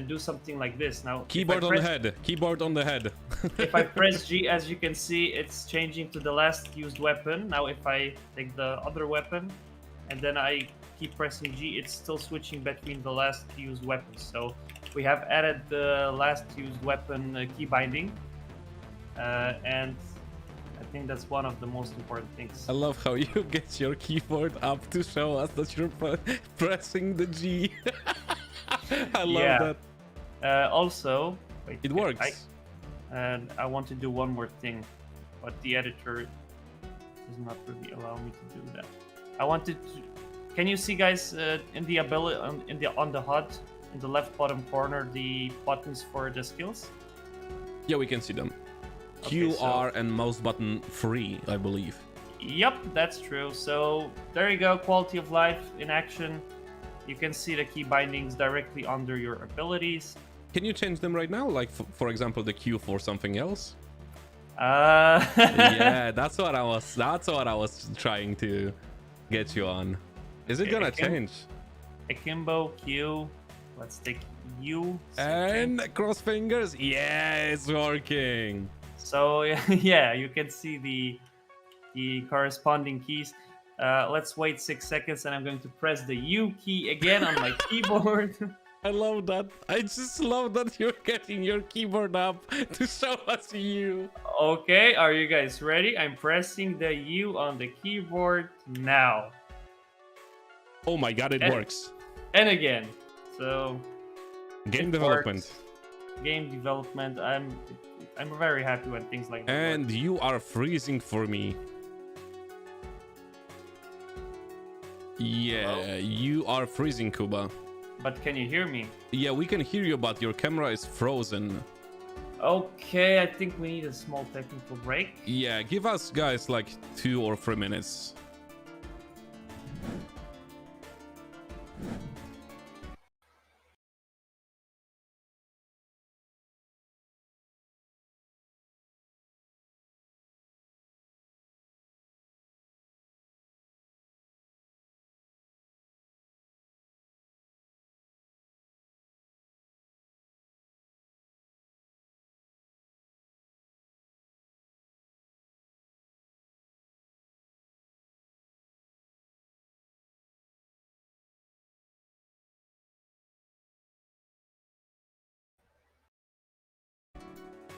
do something like this. Now, keyboard on the head. Keyboard on the head. If I press G, as you can see, it's changing to the last used weapon. Now, if I take the other weapon and then I keep pressing G, it's still switching between the last used weapons. So we have added the last used weapon key binding, and I think that's one of the most important things. I love how you get your keyboard up to show us that you're pressing the G. I love that. Also, wait, it works. And I want to do one more thing, but the editor does not really allow me to do that. I wanted to. Can you see, guys, in the ability on the HUD in the left bottom corner, the buttons for the skills? Yeah, we can see them. Q, R, and mouse button free, I believe. Yep, that's true. So there you go, quality of life in action. You can see the key bindings directly under your abilities. Can you change them right now? Like, for example, the Q for something else? Yeah, that's what I was trying to get you on. Is it gonna change? Akimbo, Q. Let's take U. And cross fingers. Yeah, it's working. So yeah, you can see the corresponding keys. Let's wait 6 seconds, and I'm going to press the U key again on my keyboard. I love that. I just love that you're getting your keyboard up to show us you. Okay, are you guys ready? I'm pressing the U on the keyboard now. Oh my god, it And- works. And again. So Game it development. works. Game development. I'm very happy when things like that And work. you are freezing for me. Yeah, Hello? you are freezing, Kuba. But can you hear me? Yeah, we can hear you, but your camera is frozen. Okay, I think we need a small technical break. Yeah, give us guys like 2 or 3 minutes.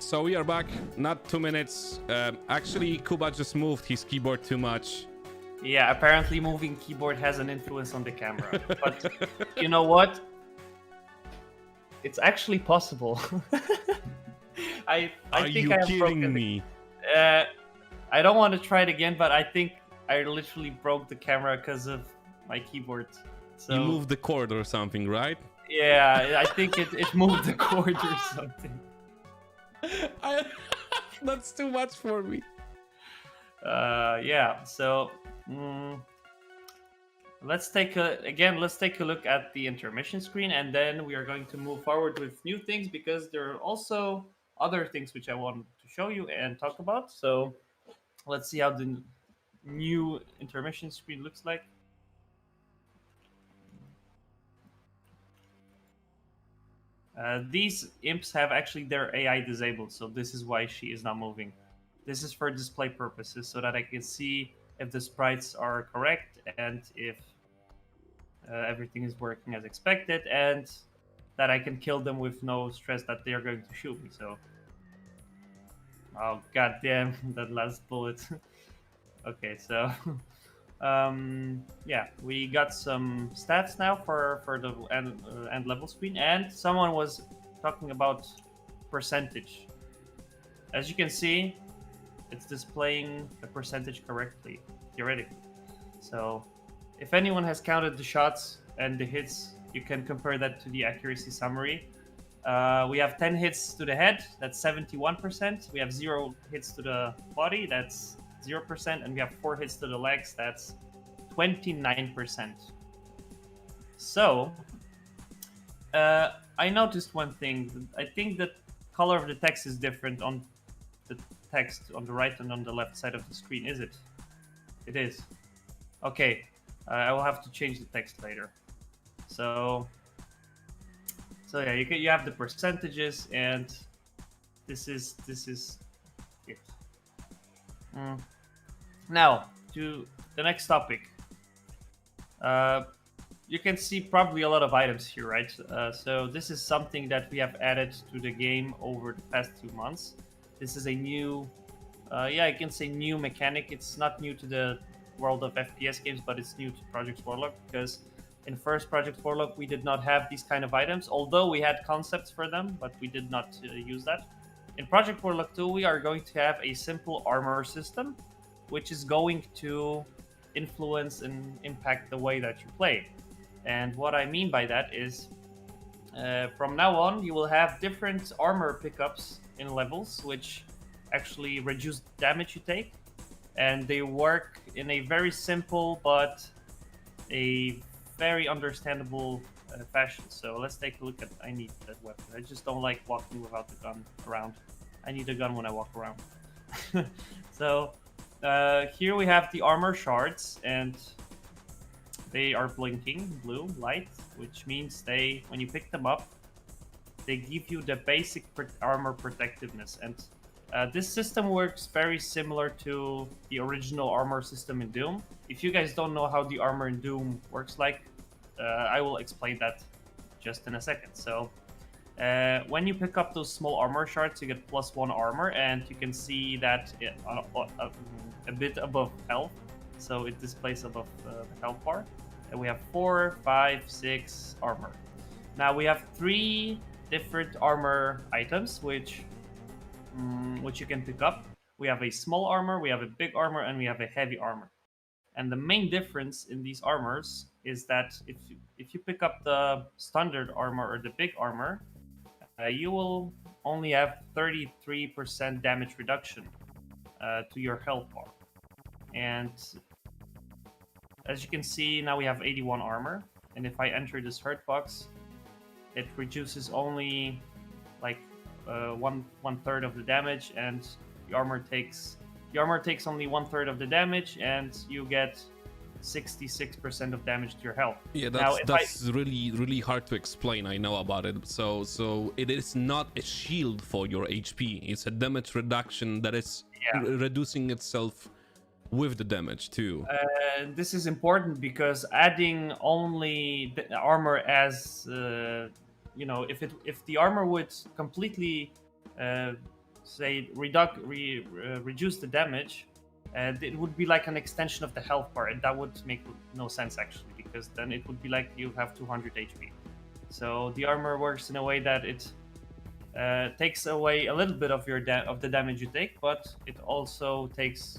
So we are back, not 2 minutes. Actually, Kuba just moved his keyboard too much. Yeah, apparently moving keyboard has an influence on the camera. But you know what? It's actually possible. I Are think you I have kidding broken me? I don't want to try it again, but I think I literally broke the camera because of my keyboard. So You moved the cord or something, right? yeah, I think it moved the cord or something. That's too much for me. Yeah. So let's take a look at the intermission screen, and then we are going to move forward with new things because there are also other things which I want to show you and talk about. So let's see how the new intermission screen looks like. These imps have actually their AI disabled, so this is why she is not moving. This is for display purposes, so that I can see if the sprites are correct and if everything is working as expected, and that I can kill them with no stress that they are going to shoot me. So, oh goddamn, that last bullet. Okay, so yeah, we got some stats now for the end level screen, and someone was talking about percentage. As you can see, it's displaying the percentage correctly, theoretically. So if anyone has counted the shots and the hits, you can compare that to the accuracy summary. We have 10 hits to the head, that's 71%. We have 0 hits to the body, that's 0%. And we have 4 hits to the legs, that's 29%. So, I noticed one thing. I think the color of the text is different on the text on the right and on the left side of the screen, is it? It is. Okay, I will have to change the text later. So yeah, you have the percentages, and this is it. Now to the next topic. You can see probably a lot of items here, right? So this is something that we have added to the game over the past 2 months. This is a new, yeah, I can say new mechanic. It's not new to the world of FPS games, but it's new to Project Warlock, because in first Project Warlock we did not have these kind of items, although we had concepts for them, but we did not use that. In Project Warlock 2 we are going to have a simple armor system, which is going to influence and impact the way that you play. And what I mean by that is, from now on you will have different armor pickups in levels, which actually reduce damage you take, and they work in a very simple but a very understandable fashion. So let's take a look at. I need that weapon. I just don't like walking without the gun around. I need a gun when I walk around. So here we have the armor shards, and they are blinking blue light, which means they, when you pick them up, they give you the basic armor protectiveness. And This system works very similar to the original armor system in Doom. If you guys don't know how the armor in Doom works like, I will explain that just in a second. So when you pick up those small armor shards, you get +1 armor, and you can see that a bit above health. So it displays above the health bar. And we have 4, 5, 6 armor. Now we have 3 different armor items, which you can pick up. We have a small armor, we have a big armor, and we have a heavy armor. And the main difference in these armors is that if you pick up the standard armor or the big armor, you will only have 33% damage reduction to your health bar. And as you can see, now we have 81 armor. And if I enter this hurt box, it reduces only like one third of the damage, and the armor takes only 1/3 of the damage, and you get 66% of damage to your health. Yeah, that's really hard to explain. I know about it. So it is not a shield for your HP. It's a damage reduction that is reducing itself with the damage too. This is important because adding only the armor as if the armor would completely reduce the damage, it would be like an extension of the health bar, and that would make no sense actually, because then it would be like you have 200 HP. So the armor works in a way that it takes away a little bit of the damage you take, but it also takes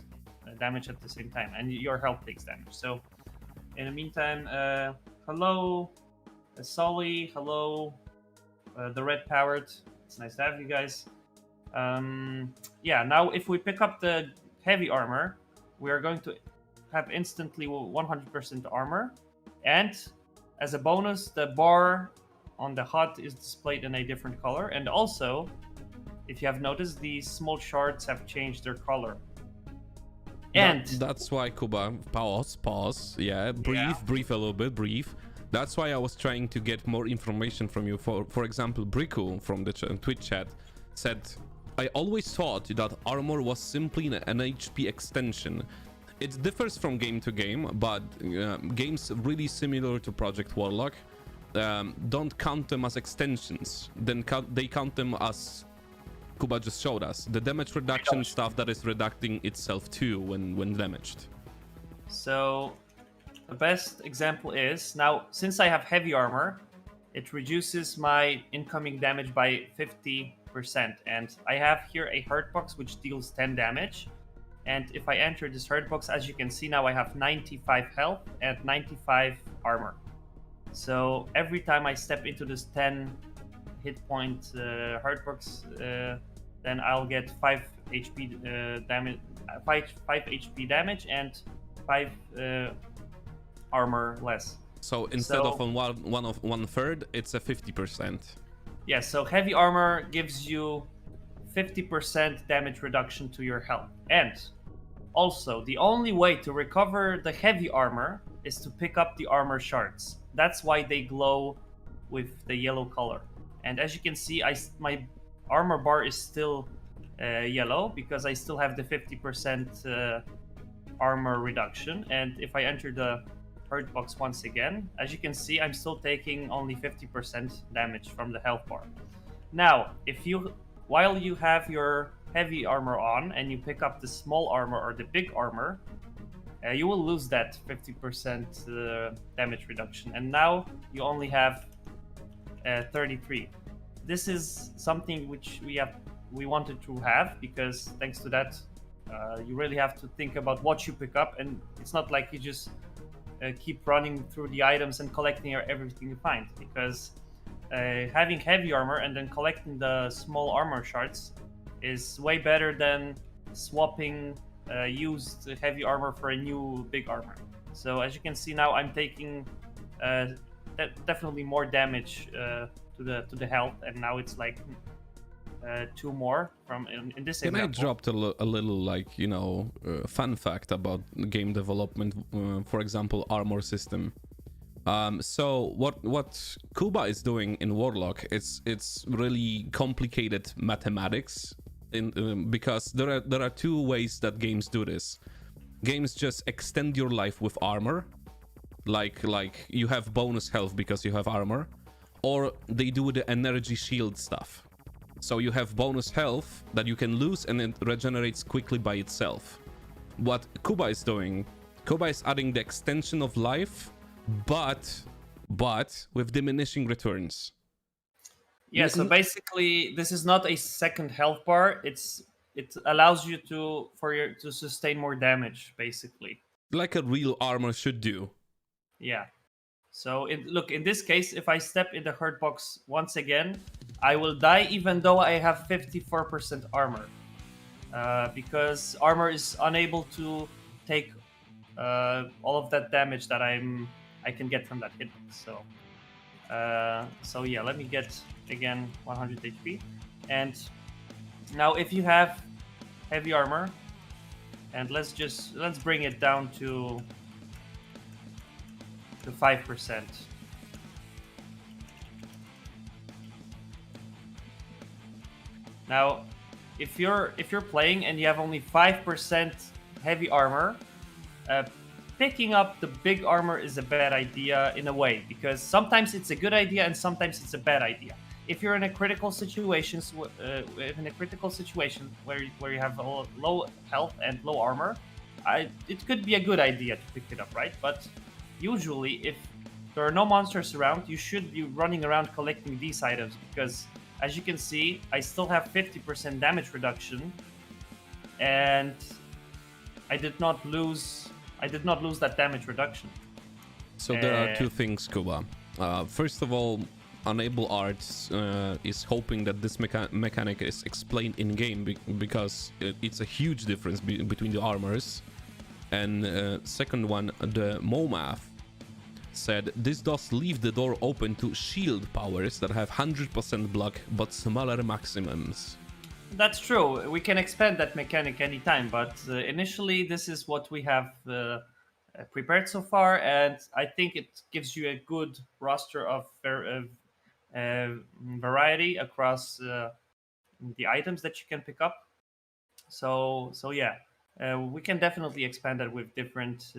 damage at the same time, and your health takes damage. So in the meantime, hello Sully, hello the red powered, it's nice to have you guys. Now if we pick up the heavy armor, we are going to have instantly 100% armor, and as a bonus, the bar on the HUD is displayed in a different color. And also, if you have noticed, these small shards have changed their color. And that's why, Kuba, pause. Yeah, breathe a little bit, breathe. That's why I was trying to get more information from you. For example, Briku from the Twitch chat said, I always thought that armor was simply an HP extension. It differs from game to game, but games really similar to Project Warlock don't count them as extensions. They count them as Kuba just showed us, the damage reduction stuff that is reducing itself too when damaged. So the best example is, now since I have heavy armor, it reduces my incoming damage by 50%, and I have here a hurt box which deals 10 damage. And if I enter this hurt box, as you can see now, I have 95 health and 95 armor. So every time I step into this 10 hit point hurt box, then I'll get 5 HP damage, 5 HP damage and 5 armor less. So instead of one third, it's a 50%. Yeah, so heavy armor gives you 50% damage reduction to your health. And also, the only way to recover the heavy armor is to pick up the armor shards. That's why they glow with the yellow color. And as you can see, my armor bar is still yellow because I still have the 50% armor reduction. And if I enter the hurt box once again, as you can see, I'm still taking only 50% damage from the health bar. Now, while you have your heavy armor on and you pick up the small armor or the big armor, you will lose that 50% damage reduction, and now you only have 33. This is something which we wanted to have, because thanks to that, you really have to think about what you pick up, and it's not like you just keep running through the items and collecting everything you find, because having heavy armor and then collecting the small armor shards is way better than swapping used heavy armor for a new big armor. So as you can see now, I'm taking definitely more damage to the health, and now it's like 2 more from in this example. I dropped a little fun fact about game development, for example, armor system. So what Kuba is doing in Warlock, it's really complicated mathematics. because there are two ways that games do this. Games just extend your life with armor, like you have bonus health because you have armor, or they do the energy shield stuff. So you have bonus health that you can lose and it regenerates quickly by itself. What Kuba is doing, Kuba is adding the extension of life, but with diminishing returns. Yeah, so basically this is not a second health bar. It allows you to sustain more damage, basically. Like a real armor should do. Yeah. So look, in this case, if I step in the hurt box once again, I will die even though I have 54% armor. Because armor is unable to take all of that damage that I can get from that hitbox. So yeah, let me get again 100 HP. And now if you have heavy armor, and let's bring it down to 5%. Now, if you're playing and you have only 5% heavy armor, picking up the big armor is a bad idea in a way, because sometimes it's a good idea and sometimes it's a bad idea. If you're in a critical situation, where you have low health and low armor, it could be a good idea to pick it up, right? But usually, if there are no monsters around, you should be running around collecting these items, because as you can see, I still have 50% damage reduction, and I did not lose that damage reduction. So there are two things, Kuba. First of all, Unable Arts is hoping that this mechanic is explained in game because it's a huge difference between the armors. And second one, the MoMath said this does leave the door open to shield powers that have 100% block but smaller maximums. That's true. We can expand that mechanic anytime, but initially this is what we have prepared so far, and I think it gives you a good roster of variety across the items that you can pick up. So yeah, we can definitely expand that with different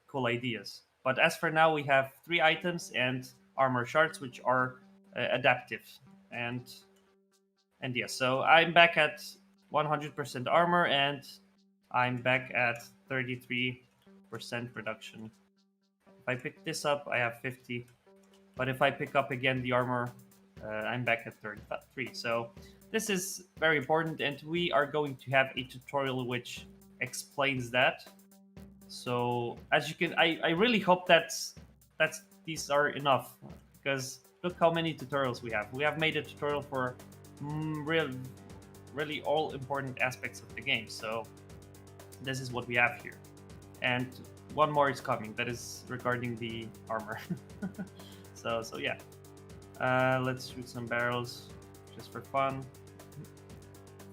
cool ideas. But as for now, we have 3 items and armor shards, which are adaptive. And yeah, so I'm back at 100% armor, and I'm back at 33% reduction. If I pick this up, I have 50. But if I pick up again the armor, I'm back at 33. So this is very important, and we are going to have a tutorial which explains that. So as you can, I really hope that these are enough, because look how many tutorials we have. We have made a tutorial for really all important aspects of the game. So this is what we have here, and one more is coming. That is regarding the armor. so yeah, let's shoot some barrels just for fun.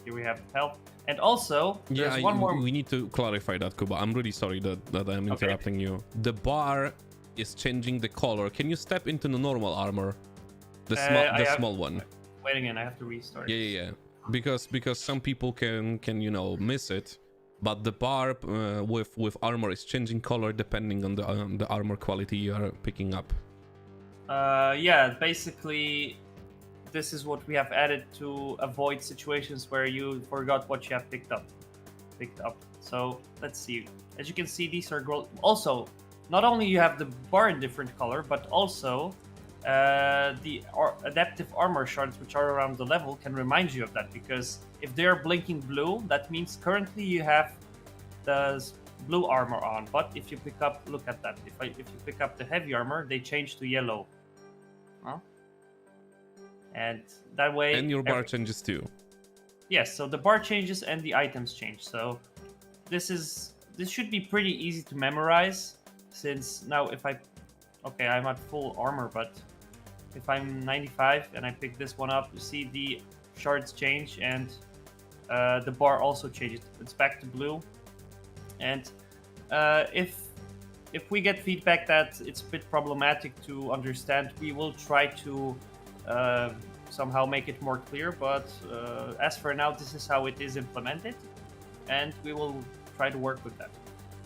Here we have health. And also, there's one more. We need to clarify that, Kuba. I'm really sorry that I'm interrupting you. The bar is changing the color. Can you step into the normal armor? The small one. Wait again, I have to restart. Yeah. Because some people can miss it, but the bar with armor is changing color depending on the armor quality you are picking up. Yeah, basically, this is what we have added to avoid situations where you forgot what you have picked up. So let's see. As you can see, these are gold. Also, not only you have the bar in different color, but also the adaptive armor shards, which are around the level, can remind you of that. Because if they are blinking blue, that means currently you have the blue armor on. But if you pick up, look at that. If you pick up the heavy armor, they change to yellow. Huh? And that way, and your bar changes too. Yes, so the bar changes and the items change. So this should be pretty easy to memorize, since now I'm at full armor, but if I'm 95 and I pick this one up, you see the shards change, and the bar also changes. It's back to blue. And if we get feedback that it's a bit problematic to understand, we will try to somehow make it more clear, but as for now, this is how it is implemented, and we will try to work with that.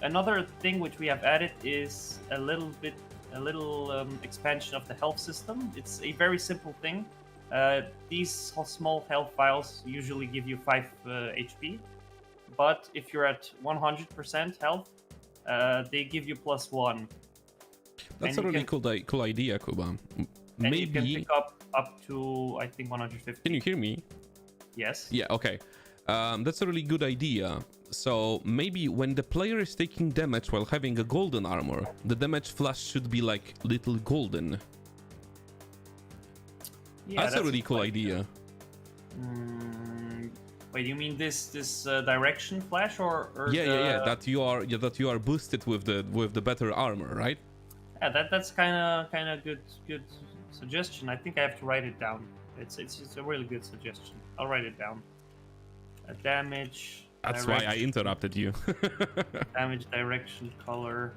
Another thing which we have added is a little expansion of the health system. It's a very simple thing. These small health vials usually give you 5 HP, but if you're at 100% health, they give you +1. That's a really cool idea, Kuba. Maybe you can pick up to, I think, 150. Can you hear me? Yes. Yeah. Okay. That's a really good idea. So maybe when the player is taking damage while having a golden armor, the damage flash should be like little golden. Yeah, that's a really cool idea. Wait, you mean this direction flash or yeah, that you are boosted with the better armor, right? Yeah, that's kind of good suggestion. I think I have to write it down. It's a really good suggestion. I'll write it down. Damage. That's why I interrupted you. Damage, direction, color.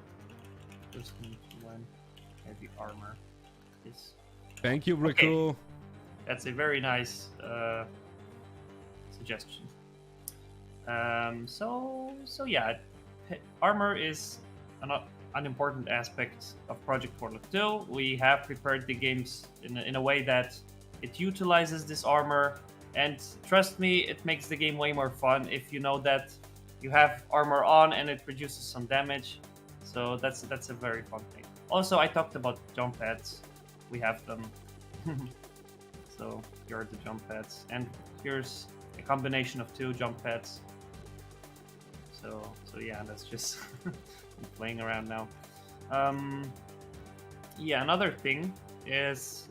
Just one heavy armor. This. Thank you, Rico. Okay. That's a very nice suggestion. So yeah, armor is an important aspect of Project Warlock 2. We have prepared the games in a way that it utilizes this armor, and trust me, it makes the game way more fun if you know that you have armor on and it reduces some damage. So that's a very fun thing. Also, I talked about jump pads. We have them. So here are the jump pads, and here's a combination of 2 jump pads. So yeah, that's just playing around now. Yeah, another thing is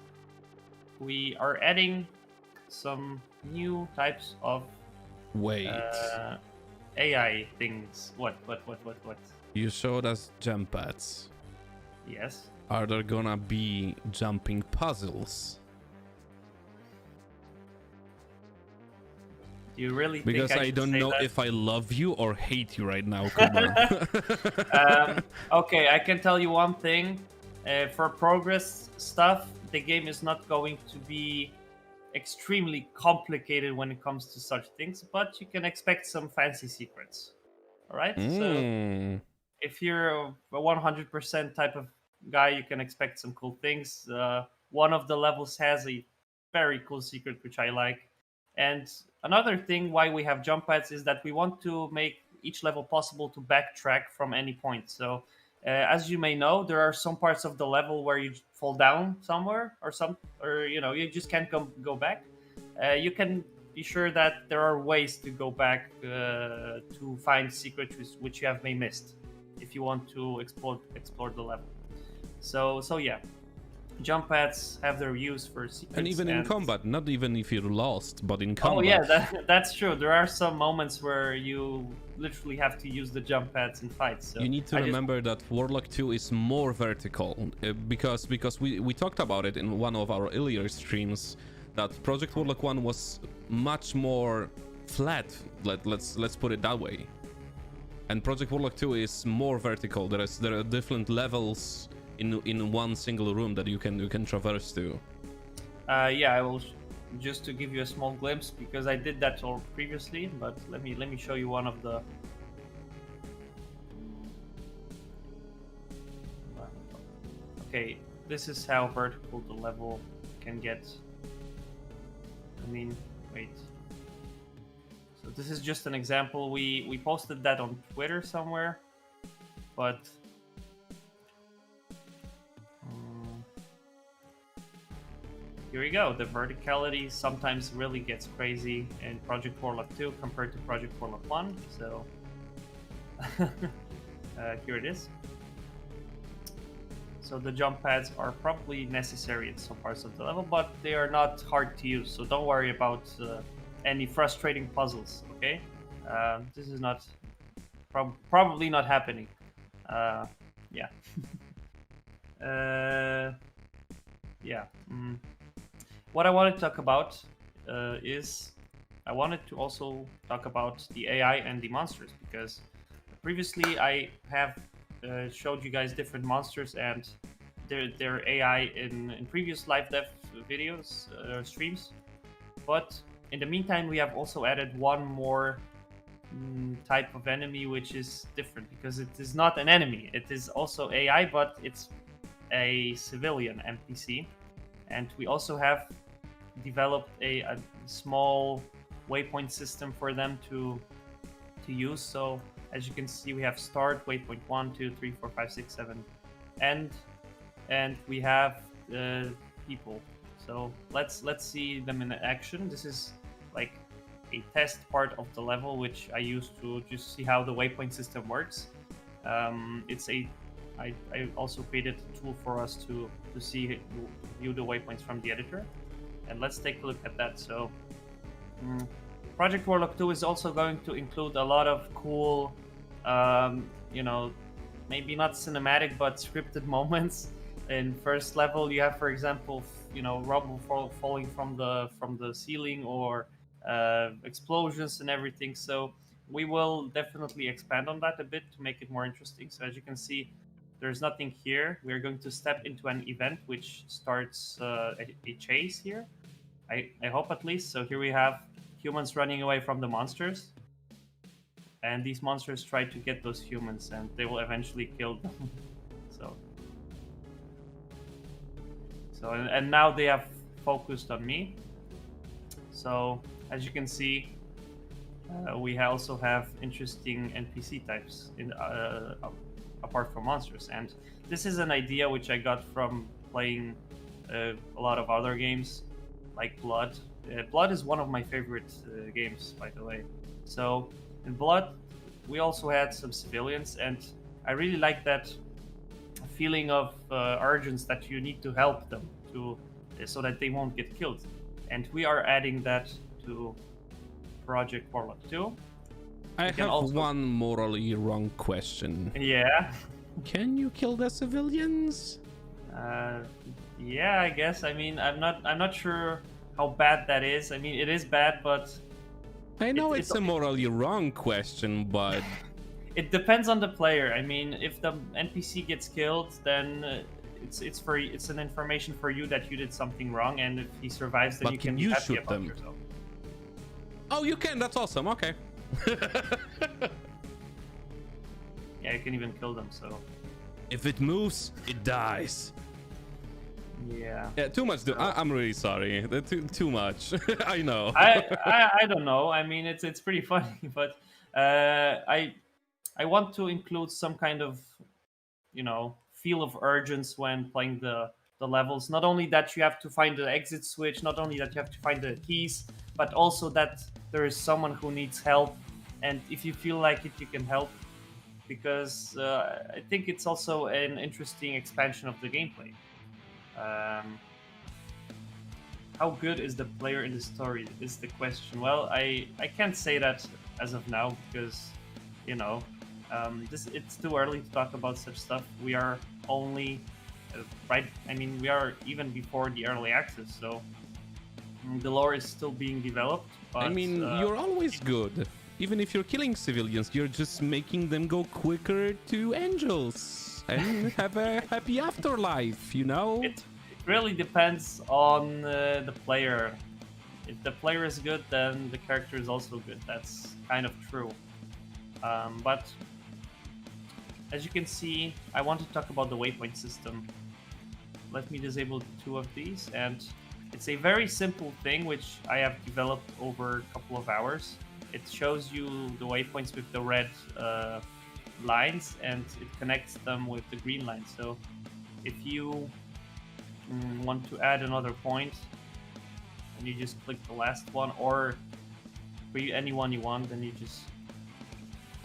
we are adding some new types of AI things. What? You showed us jump pads. Yes. Are there gonna be jumping puzzles? Do you really because think I don't know that? if I love you or hate you right now, Kuba. Okay, I can tell you one thing. For progress stuff, the game is not going to be extremely complicated when it comes to such things, but you can expect some fancy secrets. All right? So if you're a 100% type of guy, you can expect some cool things. One of the levels has a very cool secret, which I like. And another thing why we have jump pads is that we want to make each level possible to backtrack from any point. So as you may know, there are some parts of the level where you fall down somewhere or you just can't go back. You can be sure that there are ways to go back to find secrets which you have may missed if you want to explore the level. So yeah. Jump pads have their use for secrets. And even in combat, not even if you're lost, but in combat. Oh yeah, that's true. There are some moments where you literally have to use the jump pads in fights. So you need to remember that Warlock 2 is more vertical, because we talked about it in one of our earlier streams, that Project Warlock 1 was much more flat, let's put it that way. And Project Warlock 2 is more vertical. There are different levels in one single room that you can traverse to. Yeah, I will just to give you a small glimpse, because I did that all previously, but let me show you one of the okay, this is how vertical the level can get. I mean, wait. So this is just an example. We posted that on Twitter somewhere, but here we go. The verticality sometimes really gets crazy in Project Warlock 2 compared to Project Warlock 1. So here it is. So the jump pads are probably necessary in some parts of the level, but they are not hard to use. So don't worry about any frustrating puzzles. Okay, this is not probably not happening. Yeah. Yeah. What I wanted to talk about is I wanted to also talk about the AI and the monsters, because previously I have showed you guys different monsters and their AI in previous live dev videos, streams. But in the meantime, we have also added one more type of enemy, which is different because it is not an enemy. It is also AI, but it's a civilian NPC. And we also have developed a small waypoint system for them to use. So as you can see, we have start, waypoint 1, 2, 3, 4, 5, 6, 7, end, and we have people. So let's see them in action. This is like a test part of the level, which I use to just see how the waypoint system works. I also created a tool for us to see view the waypoints from the editor, and let's take a look at that. So Project Warlock 2 is also going to include a lot of cool, maybe not cinematic but scripted moments. In first level, you have, for example, rubble falling from the ceiling, or explosions and everything. So we will definitely expand on that a bit to make it more interesting. So as you can see, there's nothing here. We're going to step into an event which starts a chase here. I hope, at least. So here we have humans running away from the monsters, and these monsters try to get those humans, and they will eventually kill them. And now they have focused on me. So as you can see, we also have interesting NPC types apart from monsters, and this is an idea which I got from playing a lot of other games like Blood. Blood is one of my favorite games, by the way. So in Blood, we also had some civilians, and I really like that feeling of urgency that you need to help them so that they won't get killed. And we are adding that to Project Warlock 2. I have one morally wrong question. Yeah. Can you kill the civilians? Yeah, I guess. I mean, I'm not sure how bad that is. I mean, it is bad, but I know it's a morally wrong question, but it depends on the player. I mean, if the NPC gets killed, then it's an information for you that you did something wrong, and if he survives, then but you can you be happy shoot about them. yourself. Oh, you can. That's awesome. Okay. Yeah, you can even kill them. So if it moves, it dies. Yeah. Yeah, too much. I'm really sorry. Too much. I know. I don't know. I mean, it's pretty funny, but I want to include some kind of feel of urgency when playing the levels. Not only that you have to find the exit switch, not only that you have to find the keys, but also that there is someone who needs help, and if you feel like it, you can help. Because I think it's also an interesting expansion of the gameplay. How good is the player in the story is the question. Well, I can't say that as of now because it's too early to talk about such stuff. We are only we are even before the early access, so the lore is still being developed. But, I mean, you're always good. Even if you're killing civilians, you're just making them go quicker to angels and have a happy afterlife, It really depends on the player. If the player is good, then the character is also good. That's kind of true. But as you can see, I want to talk about the waypoint system. Let me disable 2 of these, and it's a very simple thing which I have developed over a couple of hours. It shows you the waypoints with the red lines, and it connects them with the green line. So if you want to add another point, and you just click the last one, or any one you want, then you just...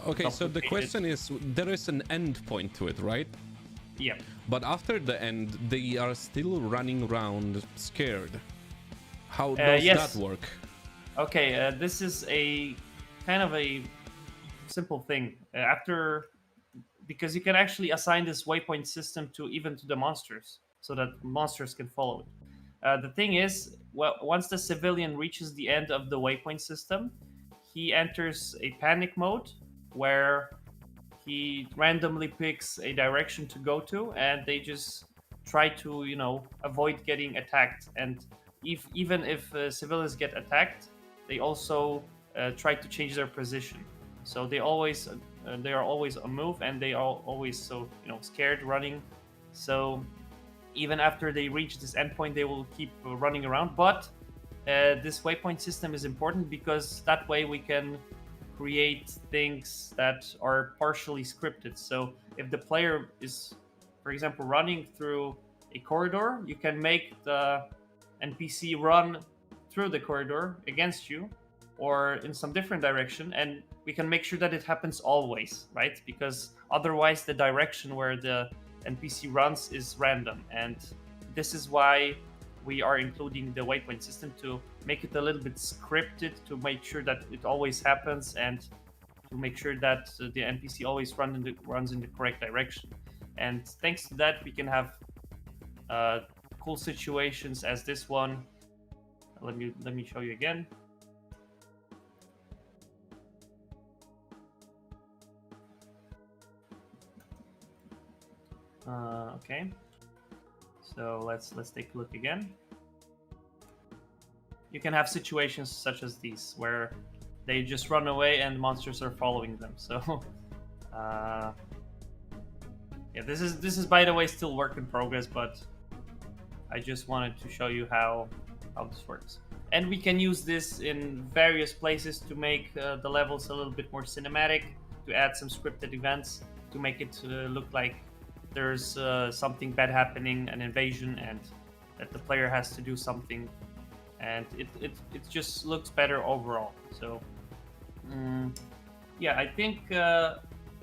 Okay, so the question is, there is an end point to it, right? Yeah. But after the end, they are still running around scared. How does that work? Okay, this is a kind of a simple thing. Because you can actually assign this waypoint system to the monsters, so that monsters can follow it. The thing is, once the civilian reaches the end of the waypoint system, he enters a panic mode where he randomly picks a direction to go to, and they just try to, avoid getting attacked. And even if civilians get attacked, they also try to change their position. So they are always on move, and they are always so scared, running. So even after they reach this endpoint, they will keep running around. But this waypoint system is important because that way we can create things that are partially scripted. So if the player is, for example, running through a corridor, you can make the NPC run through the corridor against you or in some different direction, and we can make sure that it happens always, right? Because otherwise the direction where the NPC runs is random, and this is why we are including the waypoint system to make it a little bit scripted, to make sure that it always happens, and to make sure that the NPC always runs in the correct direction. And thanks to that, we can have cool situations as this one. Let me show you again. Okay, so let's take a look again. You can have situations such as these where they just run away and monsters are following them. So yeah, this is by the way still work in progress, but I just wanted to show you how this works. And we can use this in various places to make the levels a little bit more cinematic, to add some scripted events, to make it look like there's something bad happening, an invasion, and that the player has to do something, and it just looks better overall. So yeah, I think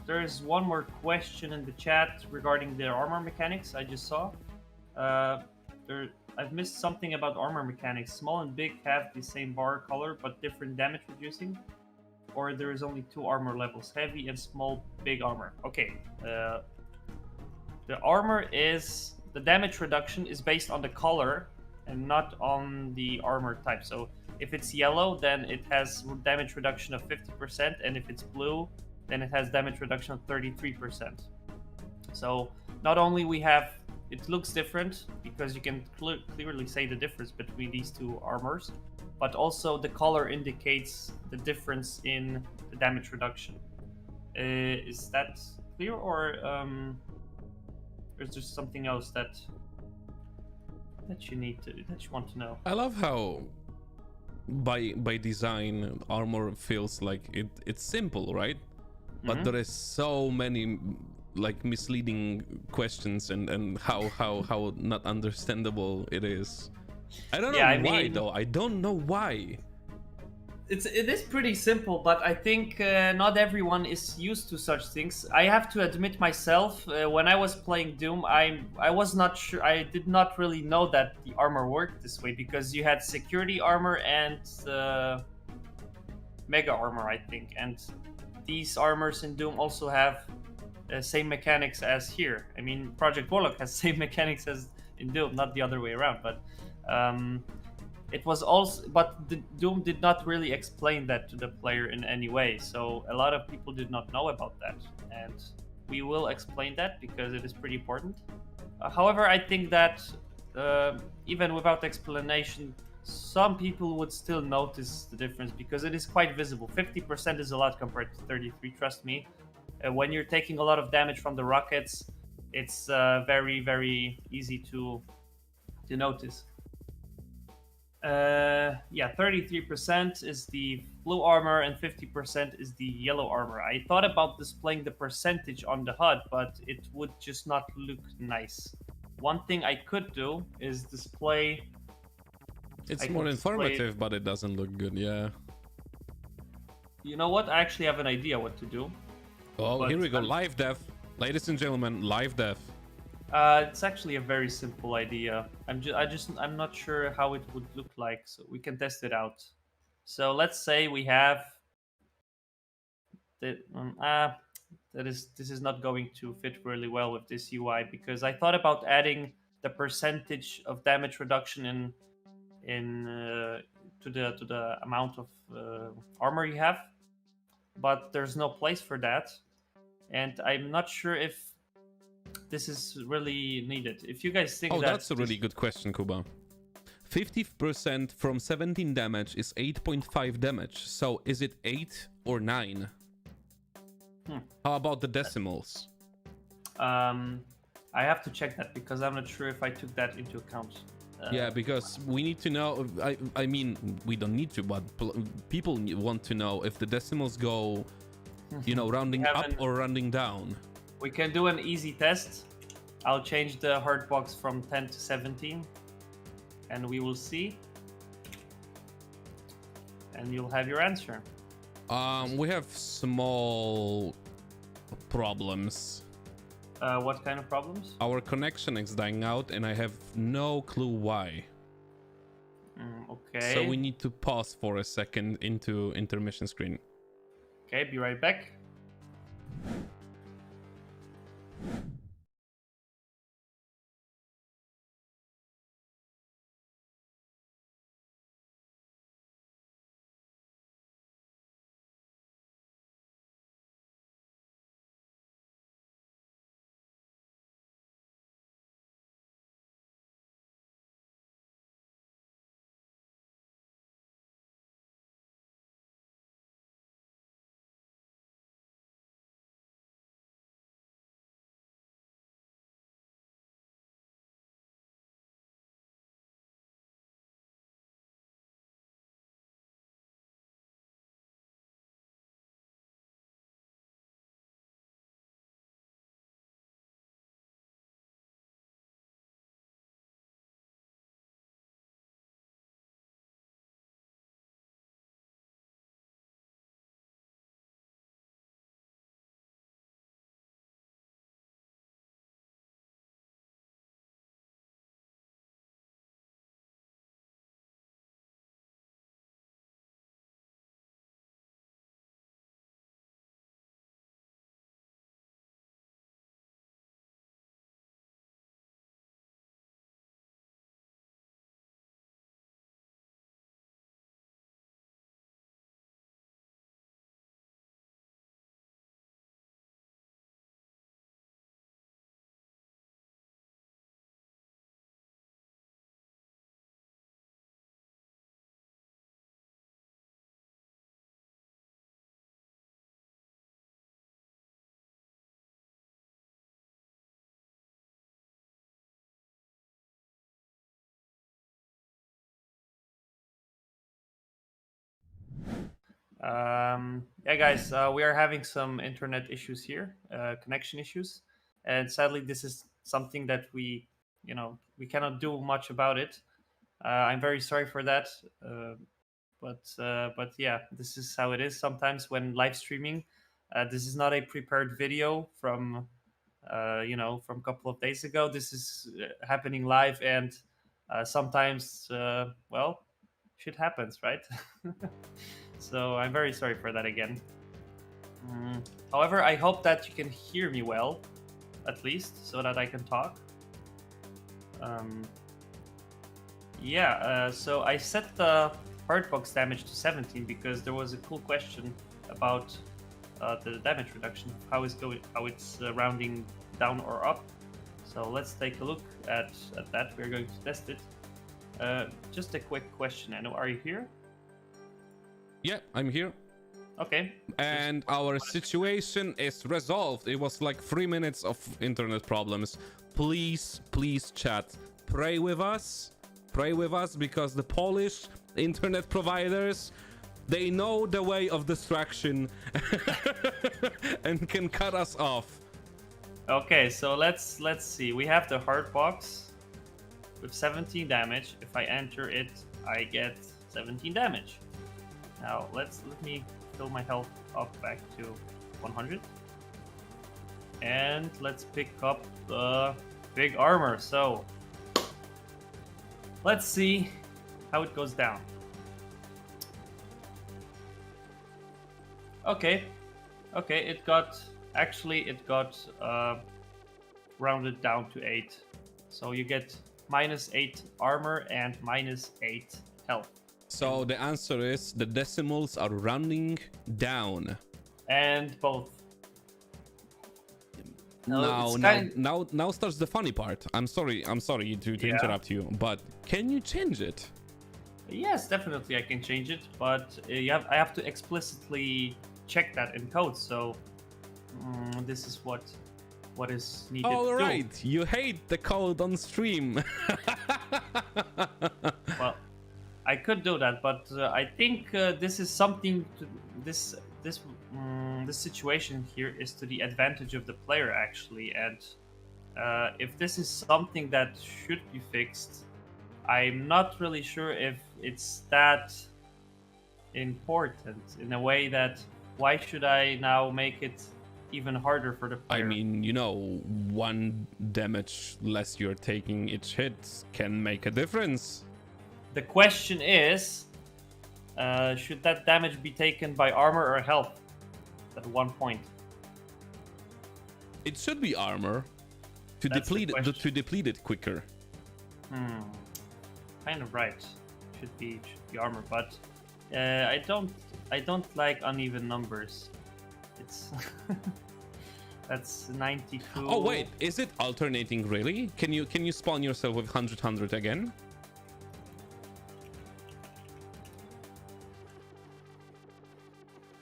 there's one more question in the chat regarding the armor mechanics. I just saw I've missed something about armor mechanics. Small and big have the same bar color but different damage reducing, or there is only two armor levels: heavy and small big armor. Okay, the armor is the damage reduction is based on the color and not on the armor type. So if it's yellow, then it has damage reduction of 50%, and if it's blue, then it has damage reduction of 33%. So not only we have, it looks different because you can clearly say the difference between these two armors, but also the color indicates the difference in the damage reduction. Is that clear, or is there something else that you want to know? I love how by design armor feels like it's simple, right? But there is so many like misleading questions and how not understandable it is. I don't know why though. I don't know why. It is pretty simple, but I think not everyone is used to such things. I have to admit myself, when I was playing Doom, I was not sure. I did not really know that the armor worked this way, because you had security armor and mega armor, I think, and these armors in Doom also have same mechanics as here. I mean, Project Warlock has same mechanics as in Doom, not the other way around, but it was also, but the Doom did not really explain that to the player in any way, so a lot of people did not know about that, and we will explain that because it is pretty important. However, I think that even without explanation, some people would still notice the difference because it is quite visible. 50% is a lot compared to 33, trust me. When you're taking a lot of damage from the rockets, it's very, very easy to notice. Yeah, 33% is the blue armor and 50% is the yellow armor. I thought about displaying the percentage on the HUD, but it would just not look nice. One thing I could do is display... It's more informative, but it doesn't look good, yeah. You know what? I actually have an idea what to do. Oh, here we go. Live death. Ladies and gentlemen, live death. It's actually a very simple idea. I'm not sure how it would look like, so we can test it out. So let's say we have the this is not going to fit really well with this UI, because I thought about adding the percentage of damage reduction to the amount of armor you have, but there's no place for that, and I'm not sure if this is really needed. If you guys think that's a really good question, Kuba. 50% from 17 damage is 8.5 damage. So is it 8 or 9? How about the decimals? I have to check that because I'm not sure if I took that into account. Yeah, because we need to know. I mean, we don't need to, but people want to know if the decimals go, rounding up or rounding down. We can do an easy test. I'll change the hard box from 10 to 17, and we will see. And you'll have your answer. We have small problems. What kind of problems? Our connection is dying out, and I have no clue why. Okay. So we need to pause for a second into intermission screen. Okay, be right back. Yeah, guys, we are having some internet issues here, connection issues, and sadly, this is something that we cannot do much about it. I'm very sorry for that, but yeah, this is how it is. Sometimes when live streaming, this is not a prepared video from from a couple of days ago. This is happening live, and sometimes, well, shit happens, right? So I'm very sorry for that again. However, I hope that you can hear me well, at least, so that I can talk. So I set the hardbox damage to 17 because there was a cool question about the damage reduction, how it's rounding down or up. So let's take a look at that. We're going to test it. Just a quick question, Anu, are you here? Yeah, I'm here. Okay. And our situation is resolved. It was like 3 minutes of internet problems. Please, chat, pray with us. Pray with us because the Polish internet providers, they know the way of distraction and can cut us off. Okay, so let's see. We have the hard box with 17 damage. If I enter it, I get 17 damage. Now let me fill my health up back to 100. And let's pick up the big armor. So let's see how it goes down. Okay, it got rounded down to 8. So you get -8 armor and -8 health. So the answer is the decimals are rounding down. And both. Now, it's now starts the funny part. I'm sorry to Yeah. interrupt you, but can you change it? Yes, definitely I can change it, but I have to explicitly check that in code. So this is what is needed. All to right, you hate the code on stream. Well, I could do that, but I think this is something. This situation here is to the advantage of the player actually, and if this is something that should be fixed, I'm not really sure if it's that important in a way that why should I now make it even harder for the player? I mean, you know, 1 damage less you're taking each hit can make a difference. The question is, should that damage be taken by armor or health at 1 point? It should be armor to That's the deplete it quicker. Kind of right. Should be armor, but I don't like uneven numbers. It's that's 92. Oh wait, is it alternating really? Can you spawn yourself with 100 again?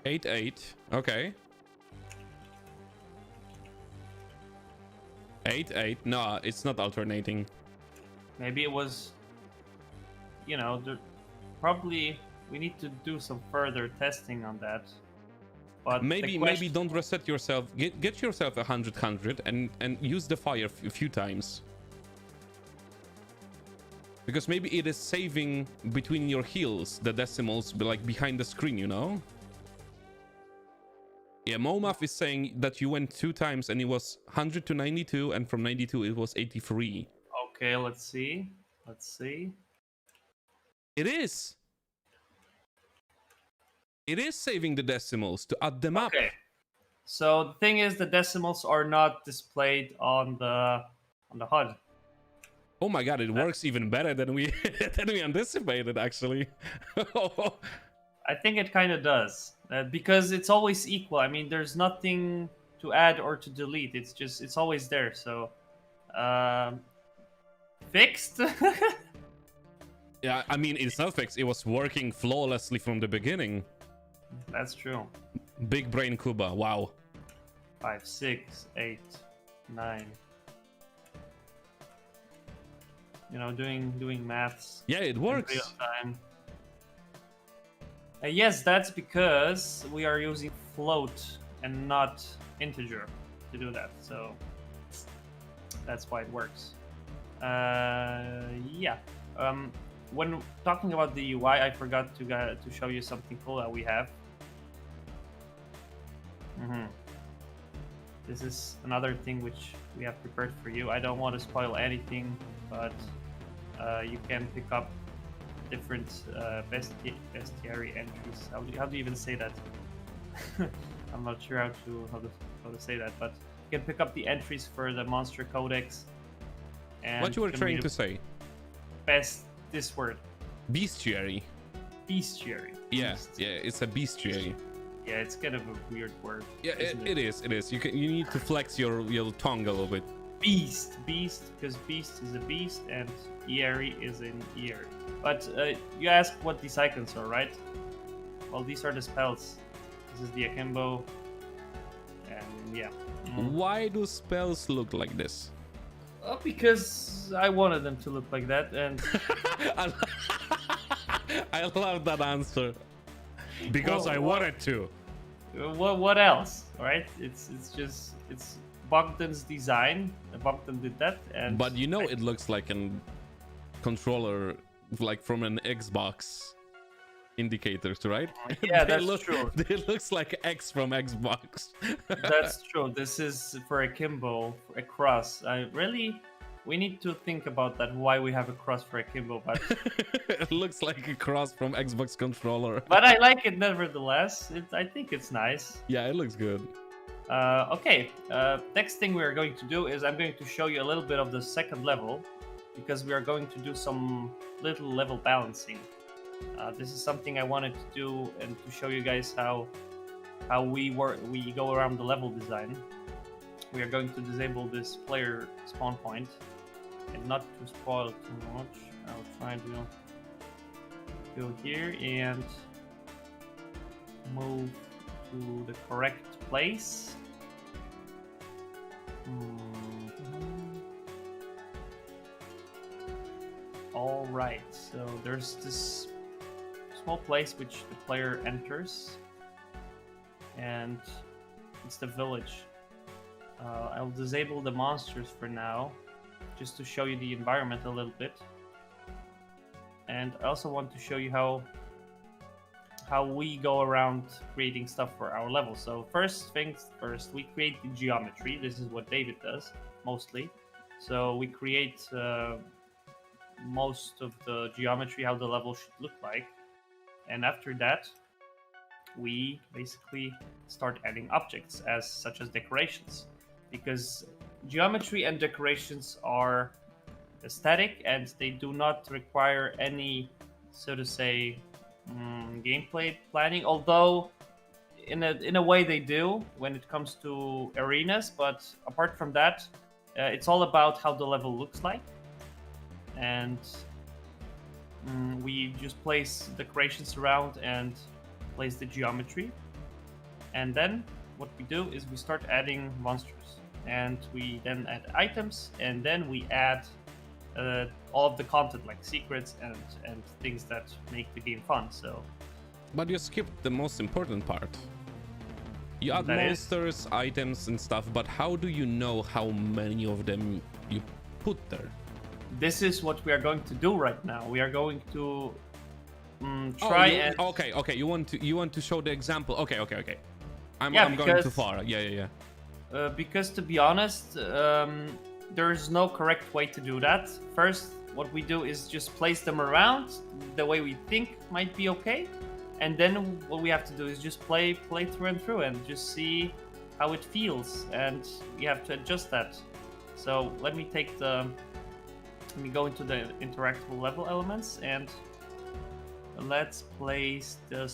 Eight. Okay. 8. No, it's not alternating. Maybe it was. Probably we need to do some further testing on that. But Maybe don't reset yourself. Get yourself 100 and use the fire a few times. Because maybe it is saving between your heals the decimals like behind the screen, you know? Yeah, Momaf is saying that you went 2 times and it was 100 to 92, and from 92 it was 83. Okay, let's see. It is. It is saving the decimals to add them up. Okay. So the thing is, the decimals are not displayed on the HUD. Oh my god, it works even better than we anticipated, actually. I think it kind of does because it's always equal. I mean, there's nothing to add or to delete. It's always there. So fixed. Yeah, I mean, it's not fixed. It was working flawlessly from the beginning. That's true. Big brain Kuba. Wow. 5, 6, 8, 9. Doing maths. Yeah, it works. In real time. Yes, that's because we are using float and not integer to do that. So that's why it works. Yeah. When talking about the UI, I forgot to show you something cool that we have. This is another thing which we have prepared for you. I don't want to spoil anything, but you can pick up different bestiary entries. How do you even say that? I'm not sure how to say that, but you can pick up the entries for the monster codex. And what you were trying to say? This word. Bestiary. Bestiary. Yeah, Beast. yeah, it's a bestiary. Yeah, it's kind of a weird word. Yeah, it is. You need to flex your tongue a little bit. Beast, because beast is a beast and Eary is an Eary. But you asked what these icons are, right? Well, these are the spells. This is the akimbo, and yeah. Why do spells look like this? Well, because I wanted them to look like that, and I love that answer. Because I wanted to. What else, right? It's Bogdan's design. Bogdan did that, and but it looks like a controller, like from an Xbox indicators, right? Yeah, that's true. It looks like X from Xbox. That's true. This is for akimbo, a cross. We need to think about that. Why we have a cross for akimbo, but it looks like a cross from Xbox controller. But I like it nevertheless. I think it's nice. Yeah, it looks good. Okay. Next thing we are going to do is I'm going to show you a little bit of the second level, because we are going to do some little level balancing. This is something I wanted to do and to show you guys how we go around the level design. we are going to disable this player spawn point, and not to spoil too much. I'll try to go here and move to the correct place. All right, so there's this small place which the player enters, and it's the village. I'll disable the monsters for now, just to show you the environment a little bit. And I also want to show you how we go around creating stuff for our level. So first things first, we create the geometry. This is what David does mostly. So we create most of the geometry, how the level should look like, and after that we basically start adding objects such as decorations, because geometry and decorations are static and they do not require any, so to say, gameplay planning, although in a way they do when it comes to arenas. But apart from that, it's all about how the level looks like, and we just place decorations around and place the geometry, and then what we do is we start adding monsters, and we then add items, and then we add all of the content like secrets and things that make the game fun. So, but you skipped the most important part. You add That monsters, items and stuff, but how do you know how many of them you put there? this is what we are going to do right now. We are going to try Okay. You want to show the example. Okay. I'm because, going too far. Yeah. Because to be honest, there's no correct way to do that. First, what we do is just place them around the way we think might be okay, and then what we have to do is just play through and through and just see how it feels, and we have to adjust that. So let me go into the interactable level elements, and let's place the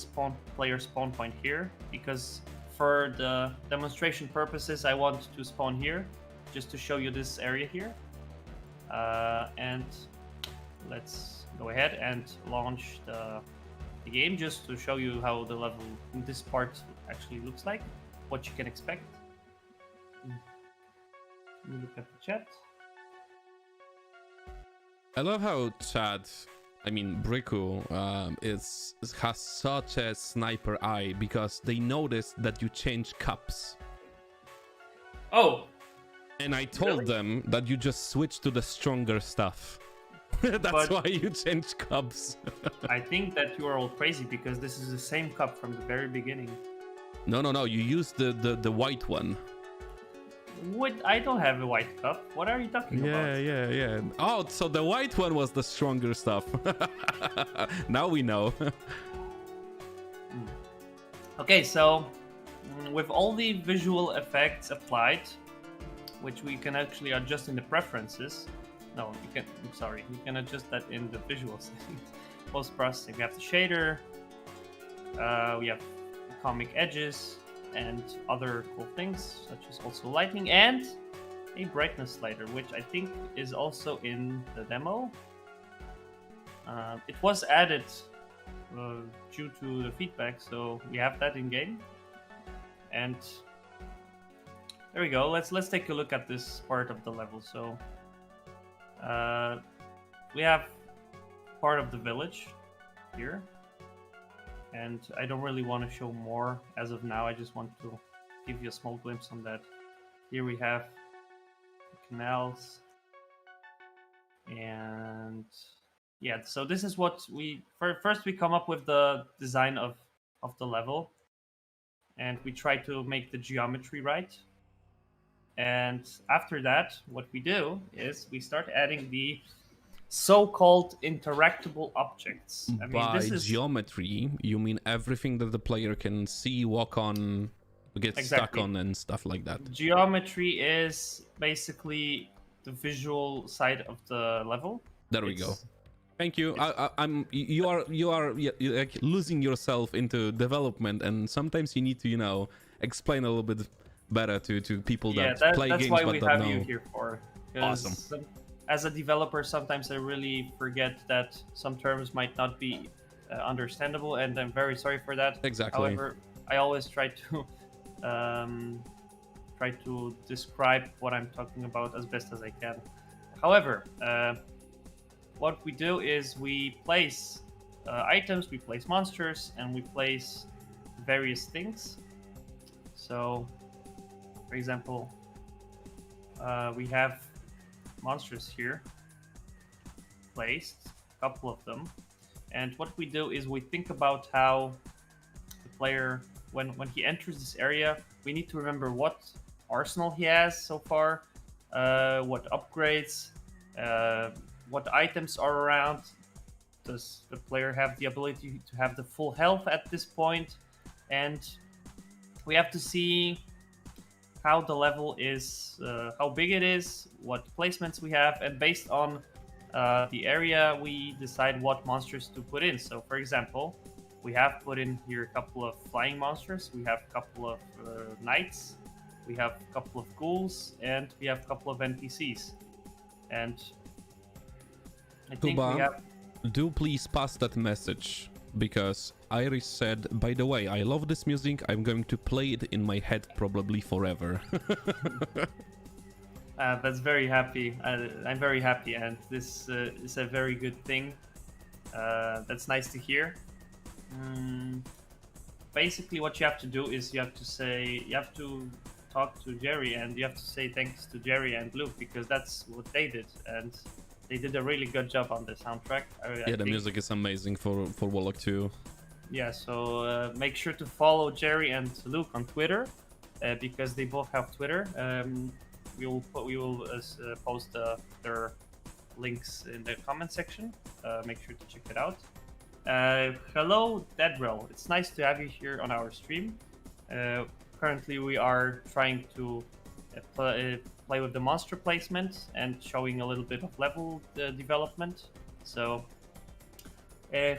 player spawn point here, because for the demonstration purposes I want to spawn here just to show you this area here. And let's go ahead and launch the game just to show you how the level in this part actually looks like, what you can expect. Let me look at the chat. I love how Briku has such a sniper eye, because they noticed that you changed cups. Oh! And I told them that you just switched to the stronger stuff. That's why you changed cups. I think that you are all crazy, because this is the same cup from the very beginning. No. You used the white one. What? I don't have a white cup. What are you talking about? Yeah. Oh, so the white one was the stronger stuff. Now we know. Okay, so with all the visual effects applied, which we can actually adjust in the preferences. No, you can. I'm sorry, you can adjust that in the visual settings. Post processing. We have the shader. We have comic edges and other cool things, such as also lighting and a brightness slider, which I think is also in the demo. It was added due to the feedback, so we have that in game. And there we go. Let's take a look at this part of the level. So we have part of the village here, and I don't really want to show more as of now. I just want to give you a small glimpse on that. Here we have the canals, and yeah, so this is what first we come up with the design of the level, and we try to make the geometry right. And after that, what we do is we start adding the so-called interactable objects. I mean, by this is geometry, you mean everything that the player can see, walk on, get stuck on, and stuff like that. Geometry is basically the visual side of the level. There we go. Thank you. You are like losing yourself into development, and sometimes you need to, explain a little bit better to people Yeah, that play that's games why but we don't have know. you here for. 'Cause Awesome. As a developer, sometimes I really forget that some terms might not be understandable, and I'm very sorry for that. Exactly. However, I always um, try to describe what I'm talking about as best as I can. However, what we do is we place items, we place monsters, and we place various things. So, for example, we have monsters here placed, a couple of them. And what we do is we think about how the player, when he enters this area, we need to remember what arsenal he has so far, what upgrades, uh, what items are around. Does the player have the ability to have the full health at this point? And we have to see how the level is, how big it is, what placements we have, and based on the area, we decide what monsters to put in. So, for example, we have put in here a couple of flying monsters, we have a couple of knights, we have a couple of ghouls, and we have a couple of NPCs. And I think we have. Do please pass that message, because Iris said, by the way, I love this music, I'm going to play it in my head probably forever. That's very happy. I'm very happy, and this is a very good thing. That's nice to hear. Basically, what you have to do is you have to talk to Jerry, and you have to say thanks to Jerry and Luke, because that's what they did, and they did a really good job on the soundtrack. The music is amazing for Warlock 2. Yeah, so make sure to follow Jerry and Luke on Twitter, because they both have Twitter. We will post their links in the comment section. Make sure to check it out. Hello, Deadrell. It's nice to have you here on our stream. Currently, we are trying to play with the monster placement and showing a little bit of level development. So,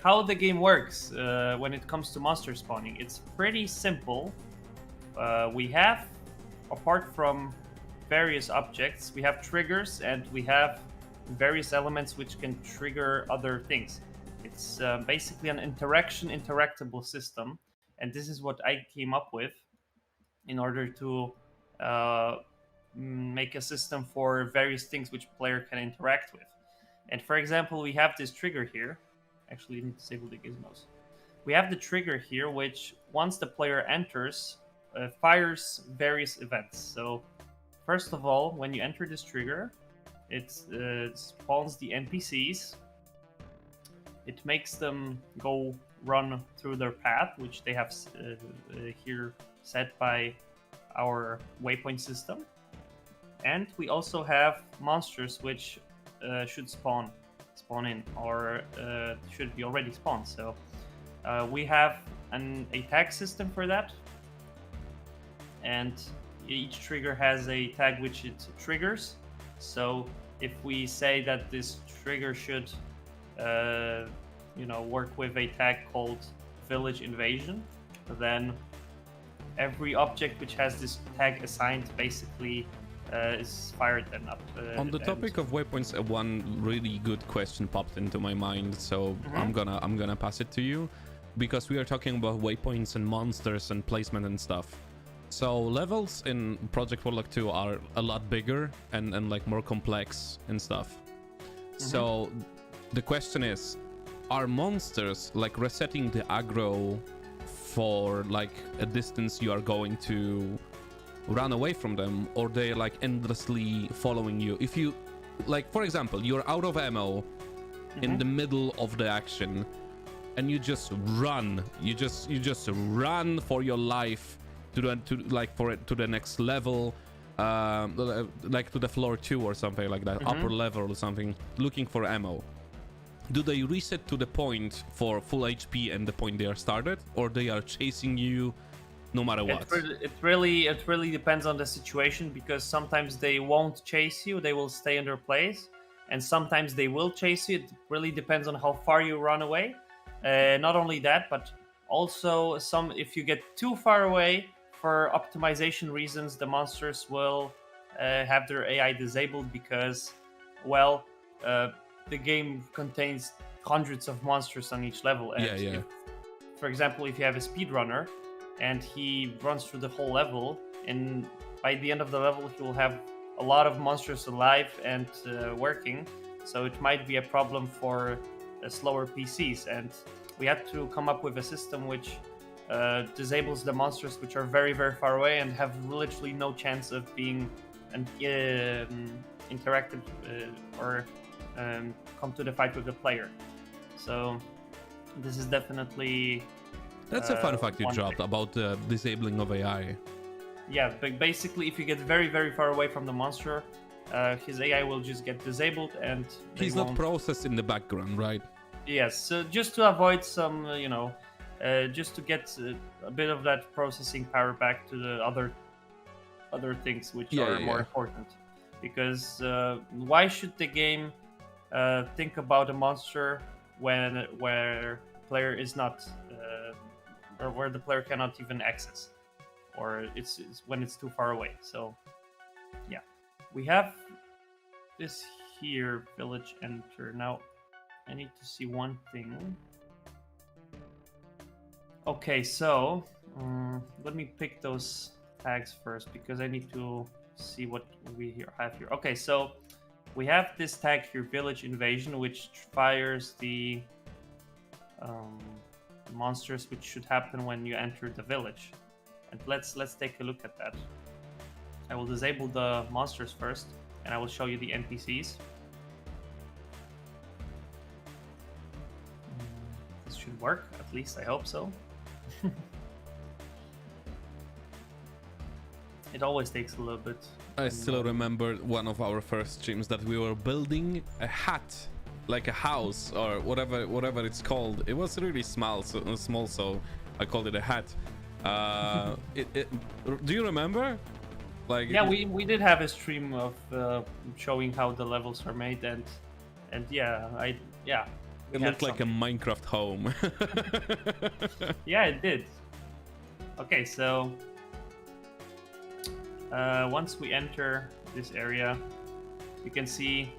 how the game works when it comes to monster spawning, it's pretty simple. We have, apart from various objects, we have triggers, and we have various elements which can trigger other things. It's basically an interactable system, and this is what I came up with in order to make a system for various things which player can interact with. And for example, we have this trigger here. Actually, need to disable the gizmos. We have the trigger here, which once the player enters, fires various events. So, first of all, when you enter this trigger, it spawns the NPCs. It makes them go run through their path, which they have here set by our waypoint system. And we also have monsters which should spawn in, or should be already spawned. So we have a tag system for that, and each trigger has a tag which it triggers. So if we say that this trigger should work with a tag called village invasion, then every object which has this tag assigned basically is fired then up. On the topic of waypoints, one really good question popped into my mind, so I'm gonna pass it to you, because we are talking about waypoints and monsters and placement and stuff. So levels in Project Warlock 2 are a lot bigger and like more complex and stuff. So the question is, are monsters like resetting the aggro for like a distance you are going to run away from them, or they like endlessly following you? If you, like, for example, you're out of ammo in the middle of the action and you just run, you just run for your life to the next level, like to the floor 2 or something like that, upper level or something, looking for ammo. Do they reset to the point for full HP and the point they are started, or they are chasing you no matter what? It really depends on the situation, because sometimes they won't chase you, they will stay in their place, and sometimes they will chase you. It really depends on how far you run away. Not only that, but also if you get too far away for optimization reasons, the monsters will have their AI disabled because, well, the game contains hundreds of monsters on each level. And Yeah. for example, if you have a speedrunner and he runs through the whole level, and by the end of the level, he will have a lot of monsters alive and working. So it might be a problem for slower PCs. And we had to come up with a system which disables the monsters which are very, very far away and have literally no chance of being interactive or come to the fight with the player. So this is definitely That's a fun fact you one dropped thing. about the disabling of AI. Yeah, but basically, if you get very, very far away from the monster, his AI will just get disabled, and He's not processed in the background, right? Yes, so just to avoid some, just to get a bit of that processing power back to the other things which are more important. Because why should the game think about a monster where player is not, or where the player cannot even access, or it's when it's too far away? So, yeah, we have this here, village enter. Now, I need to see one thing. Okay, so let me pick those tags first because I need to see what we have here. Okay, so we have this tag here, village invasion, which fires the monsters which should happen when you enter the village. And let's take a look at that. I will disable the monsters first, and I will show you the NPCs. This should work, at least I hope so. It always takes a little bit. I still remember one of our first streams that we were building a hat, like a house or whatever it's called. It was really small, so I called it a hat. Do you remember? Like, yeah, we did have a stream of showing how the levels are made, and yeah. It looked like a Minecraft home. Yeah, it did. Okay, so once we enter this area, you can see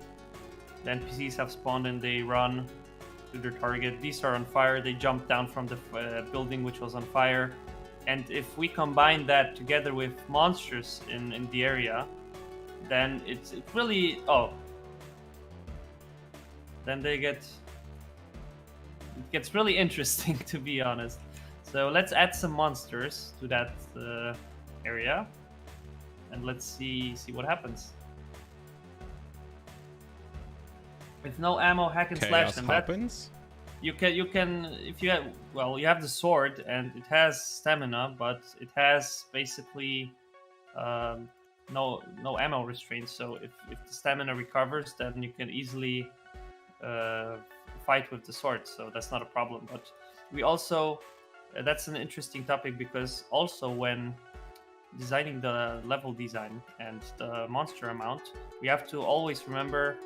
the NPCs have spawned and they run to their target. These are on fire. They jump down from the building which was on fire. And if we combine that together with monsters in the area, then it really... Oh. Then it gets really interesting, to be honest. So let's add some monsters to that area. And let's see what happens. With no ammo, hack and slash them. Happens. You can if you have, well, you have the sword and it has stamina, but it has basically no ammo restraints. So if the stamina recovers, then you can easily fight with the sword. So that's not a problem. But we also that's an interesting topic because also when designing the level design and the monster amount, we have to always remember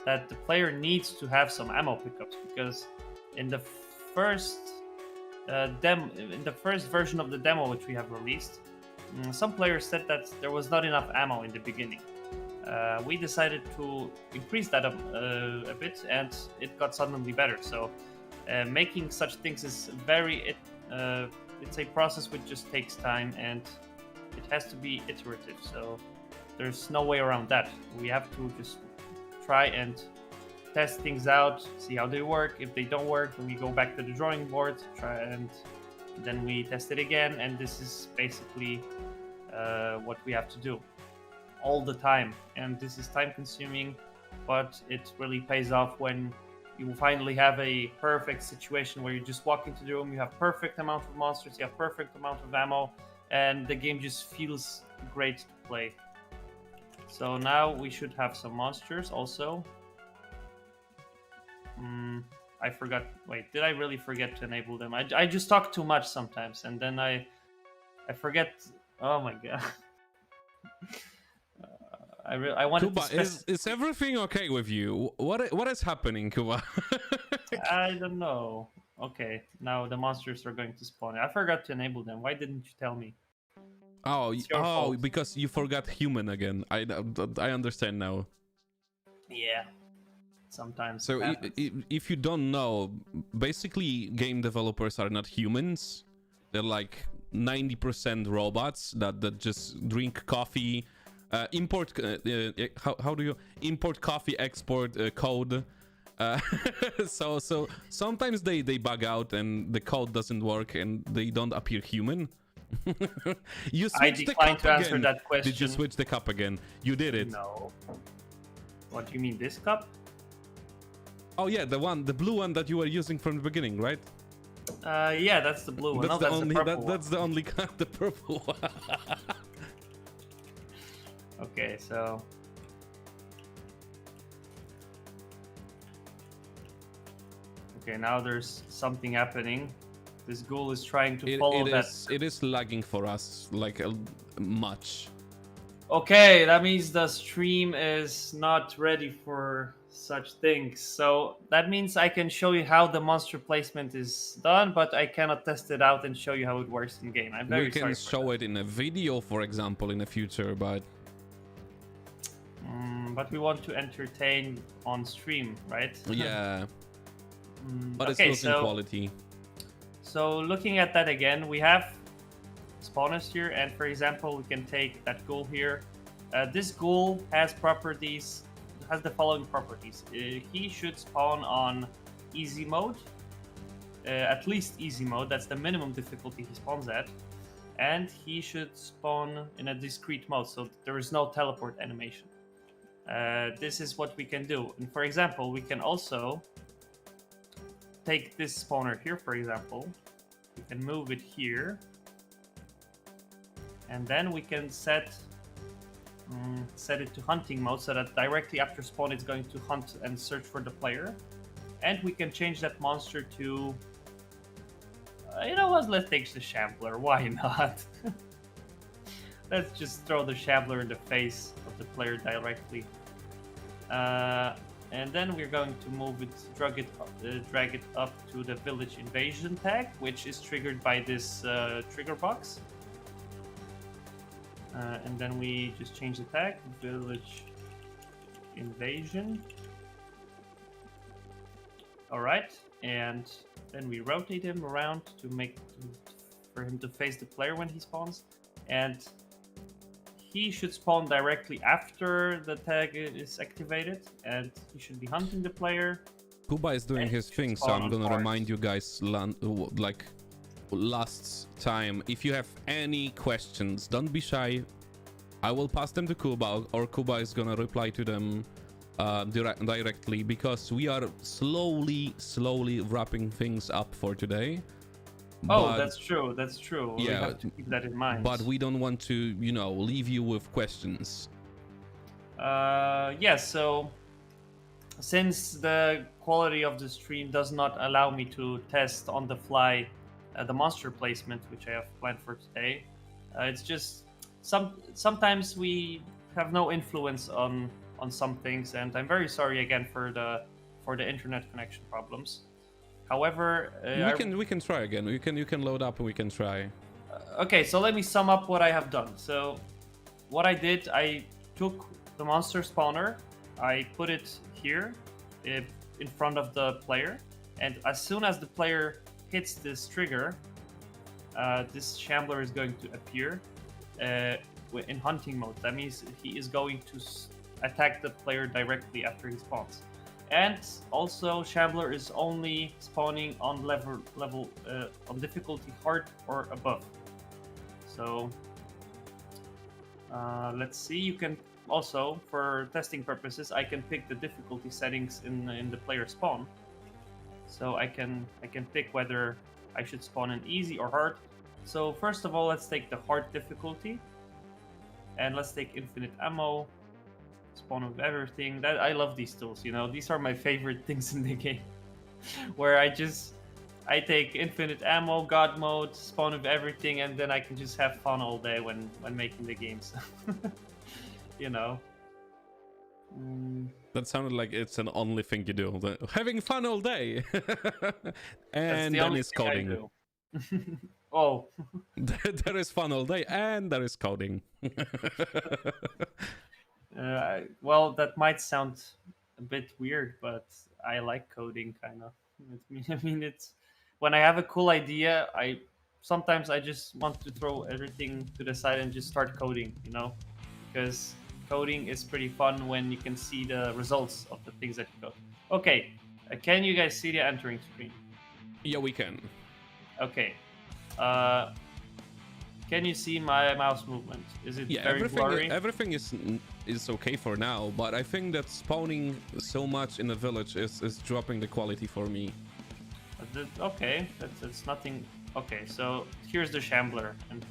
that the player needs to have some ammo pickups, because in the first version of the demo which we have released, some players said that there was not enough ammo in the beginning. We decided to increase that a bit, and it got suddenly better. So making such things is it's a process which just takes time, and it has to be iterative. So there's no way around that. We have to just try and test things out, see how they work. If they don't work, then we go back to the drawing board, try, and then we test it again. And this is basically what we have to do all the time. And this is time consuming, but it really pays off when you finally have a perfect situation where you just walk into the room, you have perfect amount of monsters, you have perfect amount of ammo, and the game just feels great to play. So now we should have some monsters also. I forgot. Wait, did I really forget to enable them? I just talk too much sometimes, and then I forget. Oh my god. I wanted Kuba, to is everything okay with you? What is happening, Kuba? I don't know. Okay, now the monsters are going to spawn. I forgot to enable them. Why didn't you tell me? Oh, It's your fault. because you forgot human again. I understand now. Yeah. Sometimes So it happens. if you don't know, basically game developers are not humans. They're like 90% robots that just drink coffee, import. How do you import coffee, export code? Uh, so sometimes they bug out and the code doesn't work and they don't appear human. You I switched the decline cup to answer again. that question. Did you switch the cup again? You did it. No. What do you mean, this cup? Oh yeah, the blue one that you were using from the beginning, right? Yeah, that's the blue one. That's No, the that's only the purple one. that's the only the purple one. Okay, so okay, now there's something happening. This ghoul is trying to follow that. It is lagging for us like much. Okay, that means the stream is not ready for such things. So that means I can show you how the monster placement is done, but I cannot test it out and show you how it works in game. I'm very We can show it in a video, for example, in the future, but but we want to entertain on stream, right? yeah. But okay, it's losing quality. So looking at that again, we have spawners here, and for example, we can take that ghoul here. This ghoul has the following properties. He should spawn on easy mode, at least easy mode. That's the minimum difficulty he spawns at, and he should spawn in a discrete mode, so there is no teleport animation. This is what we can do. And for example, we can also take this spawner here, for example. We can move it here. And then we can set it to hunting mode, so that directly after spawn it's going to hunt and search for the player. And we can change that monster to... you know what, let's take the Shambler, why not? Let's just throw the Shambler in the face of the player directly. And then we're going to move it, drag it up to the village invasion tag, which is triggered by this trigger box. And then we just change the tag, village invasion. All right, and then we rotate him around for him to face the player when he spawns, and he should spawn directly after the tag is activated, and he should be hunting the player. Kuba is doing his thing, so I'm gonna remind you guys, like last time, if you have any questions, don't be shy. I will pass them to Kuba, or Kuba is gonna reply to them directly, because we are slowly wrapping things up for today. Oh, that's true. Yeah, we have to keep that in mind. But we don't want to, leave you with questions. Yeah, so since the quality of the stream does not allow me to test on the fly the monster placement, which I have planned for today, it's just sometimes we have no influence on some things, and I'm very sorry again for the internet connection problems. However, we can try again. You can load up and we can try. Okay, so let me sum up what I have done. So what I did, I took the monster spawner, I put it here in front of the player, and as soon as the player hits this trigger, this Shambler is going to appear in hunting mode. That means he is going to attack the player directly after he spawns. And also, Shambler is only spawning on level on difficulty hard or above. So let's see. You can also, for testing purposes, I can pick the difficulty settings in the player spawn. So I can pick whether I should spawn in easy or hard. So first of all, let's take the hard difficulty, and let's take infinite ammo. Spawn of everything. That I love these tools, these are my favorite things in the game. Where I take infinite ammo, god mode, spawn of everything, and then I can just have fun all day when making the games. That sounded like it's an only thing you do. Having fun all day. And then it's coding. Oh, There is fun all day, and there is coding. well, that might sound a bit weird, but I like coding kind of. I mean, it's when I have a cool idea, I sometimes I just want to throw everything to the side and just start coding, because coding is pretty fun when you can see the results of the things that you code. Okay, can you guys see the entering screen? Yeah, we can. Okay. Uh, can you see my mouse movement? Is it Yeah, very blurry? everything is okay for now, but I think that spawning so much in the village is dropping the quality for me. Okay, that's nothing. Okay, so here's the shambler, and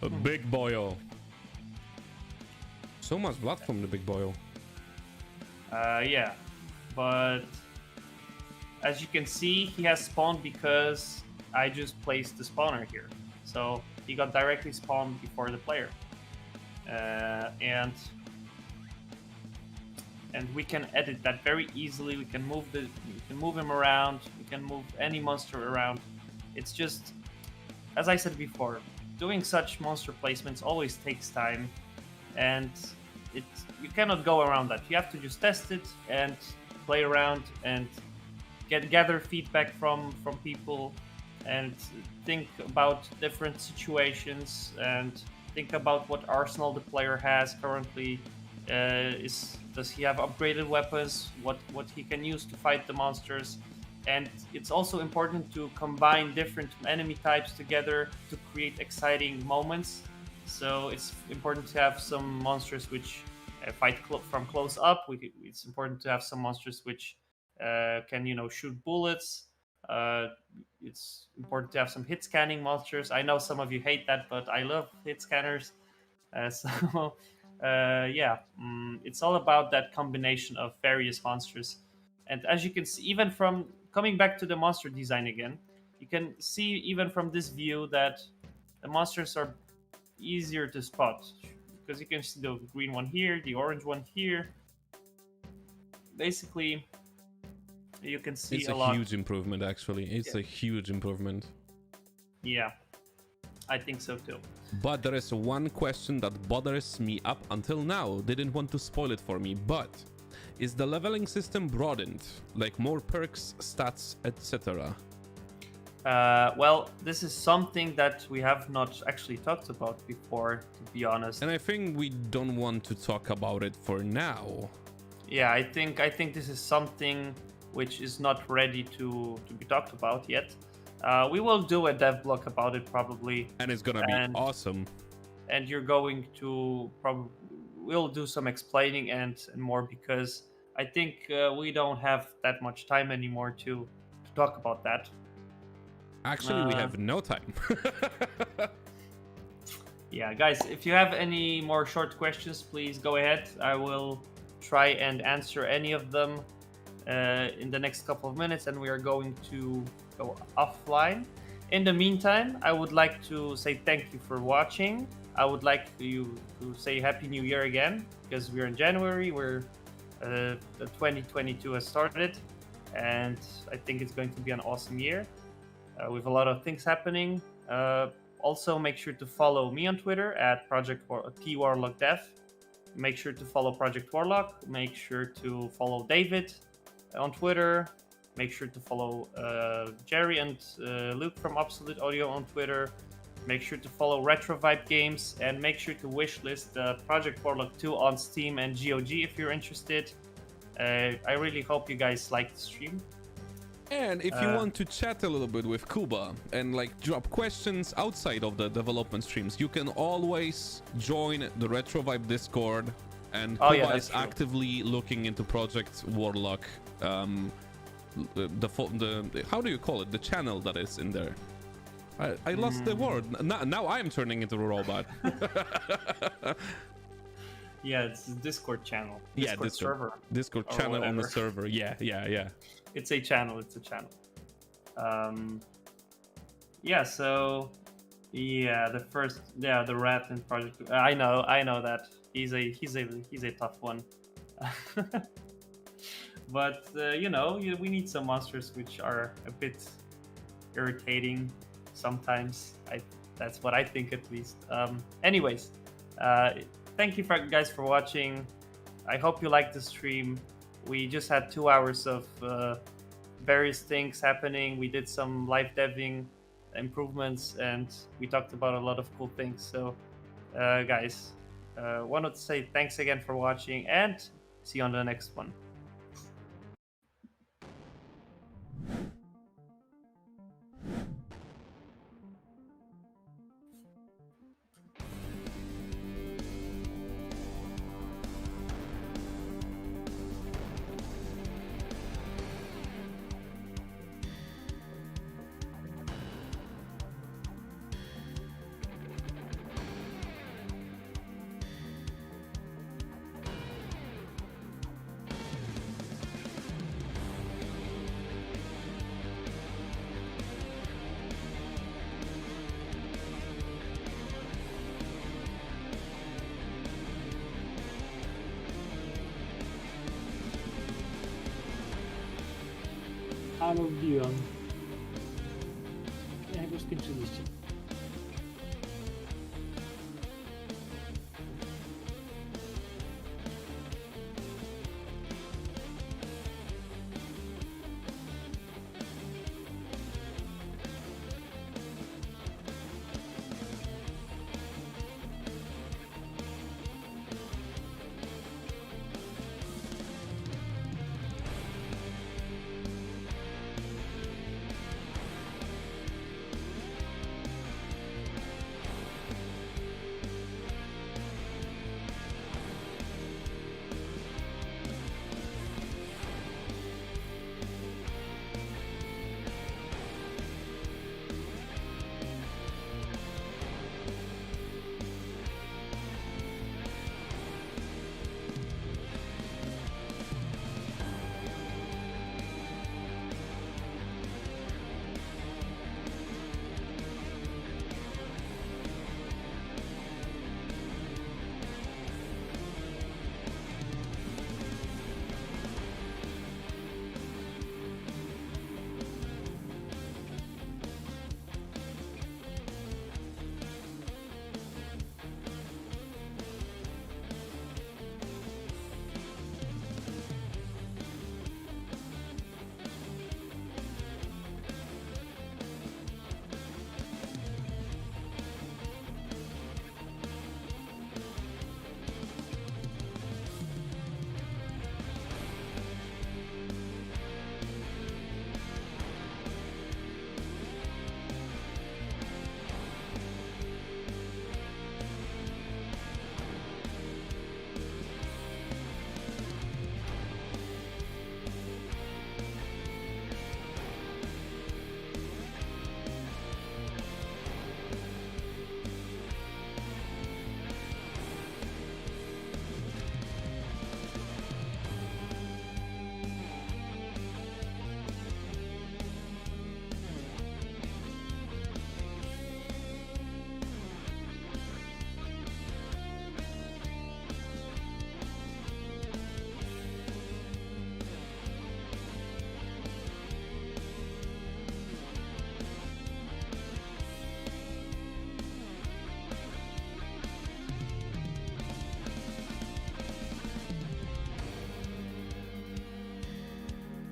A big boyo. So much blood from the big boyo. yeah, but as you can see, he has spawned because I just placed the spawner here, so he got directly spawned before the player, and we can edit that very easily. We can move him around. We can move any monster around. It's just, as I said before, doing such monster placements always takes time, and you cannot go around that. You have to just test it and play around and gather feedback from people and think about different situations and think about what arsenal the player has currently. Does he have upgraded weapons? What he can use to fight the monsters? And it's also important to combine different enemy types together to create exciting moments. So it's important to have some monsters which fight from close up. It's important to have some monsters which can shoot bullets. Uh, it's important to have some hit scanning monsters. I know some of you hate that, but I love hit scanners. So yeah, it's all about that combination of various monsters. And as you can see, even from coming back to the monster design again, you can see even from this view that the monsters are easier to spot because you can see the green one here, the orange one here. Basically, you can see It's a a lot. huge improvement, actually. It's Yeah. a huge improvement. Yeah, I think so too. But there is one question that bothers me up until now. Didn't want to spoil it for me, but is the leveling system broadened? Like more perks, stats, etc.? Well, this is something that we have not actually talked about before, to be honest. And I think we don't want to talk about it for now. Yeah, I think this is something which is not ready to be talked about yet. We will do a dev blog about it probably, And it's gonna be awesome. and you're going to probably we'll do some explaining and more because I think we don't have that much time anymore to talk about that. Actually, we have no time. Yeah, guys, if you have any more short questions, please go ahead. I will try and answer any of them in the next couple of minutes, and we are going to go offline. In the meantime, I would like to say thank you for watching. I would like you to say Happy New Year again because we're in January. The 2022 has started, and I think it's going to be an awesome year with a lot of things happening. Also, make sure to follow me on Twitter at Project Warlock Dev. Make sure to follow Project Warlock. Make sure to follow David on Twitter. Make sure to follow Jerry and Luke from Absolute Audio on Twitter. Make sure to follow Retrovibe Games and make sure to wishlist Project Warlock II on Steam and GOG if you're interested. I really hope you guys like the stream. And if you want to chat a little bit with Kuba and like drop questions outside of the development streams, you can always join the Retrovibe Discord. And Kuba is true. Actively looking into Project Warlock. The how do you call it? The channel that is in there. I lost the word. Now I'm turning into a robot. Yeah, it's a Discord channel. Discord server. Discord channel on the server. Yeah. It's a channel. Yeah. So, yeah, the rat in Project. I know that he's a tough one. But we need some monsters which are a bit irritating. sometimes. That's what I think, at least. Anyways, thank you guys for watching. I hope you liked the stream. We just had 2 hours of various things happening. We did some live deving improvements, and we talked about a lot of cool things. So, guys, wanted to say thanks again for watching, and see you on the next one. Halo wbiłem. Jak już skończyliście?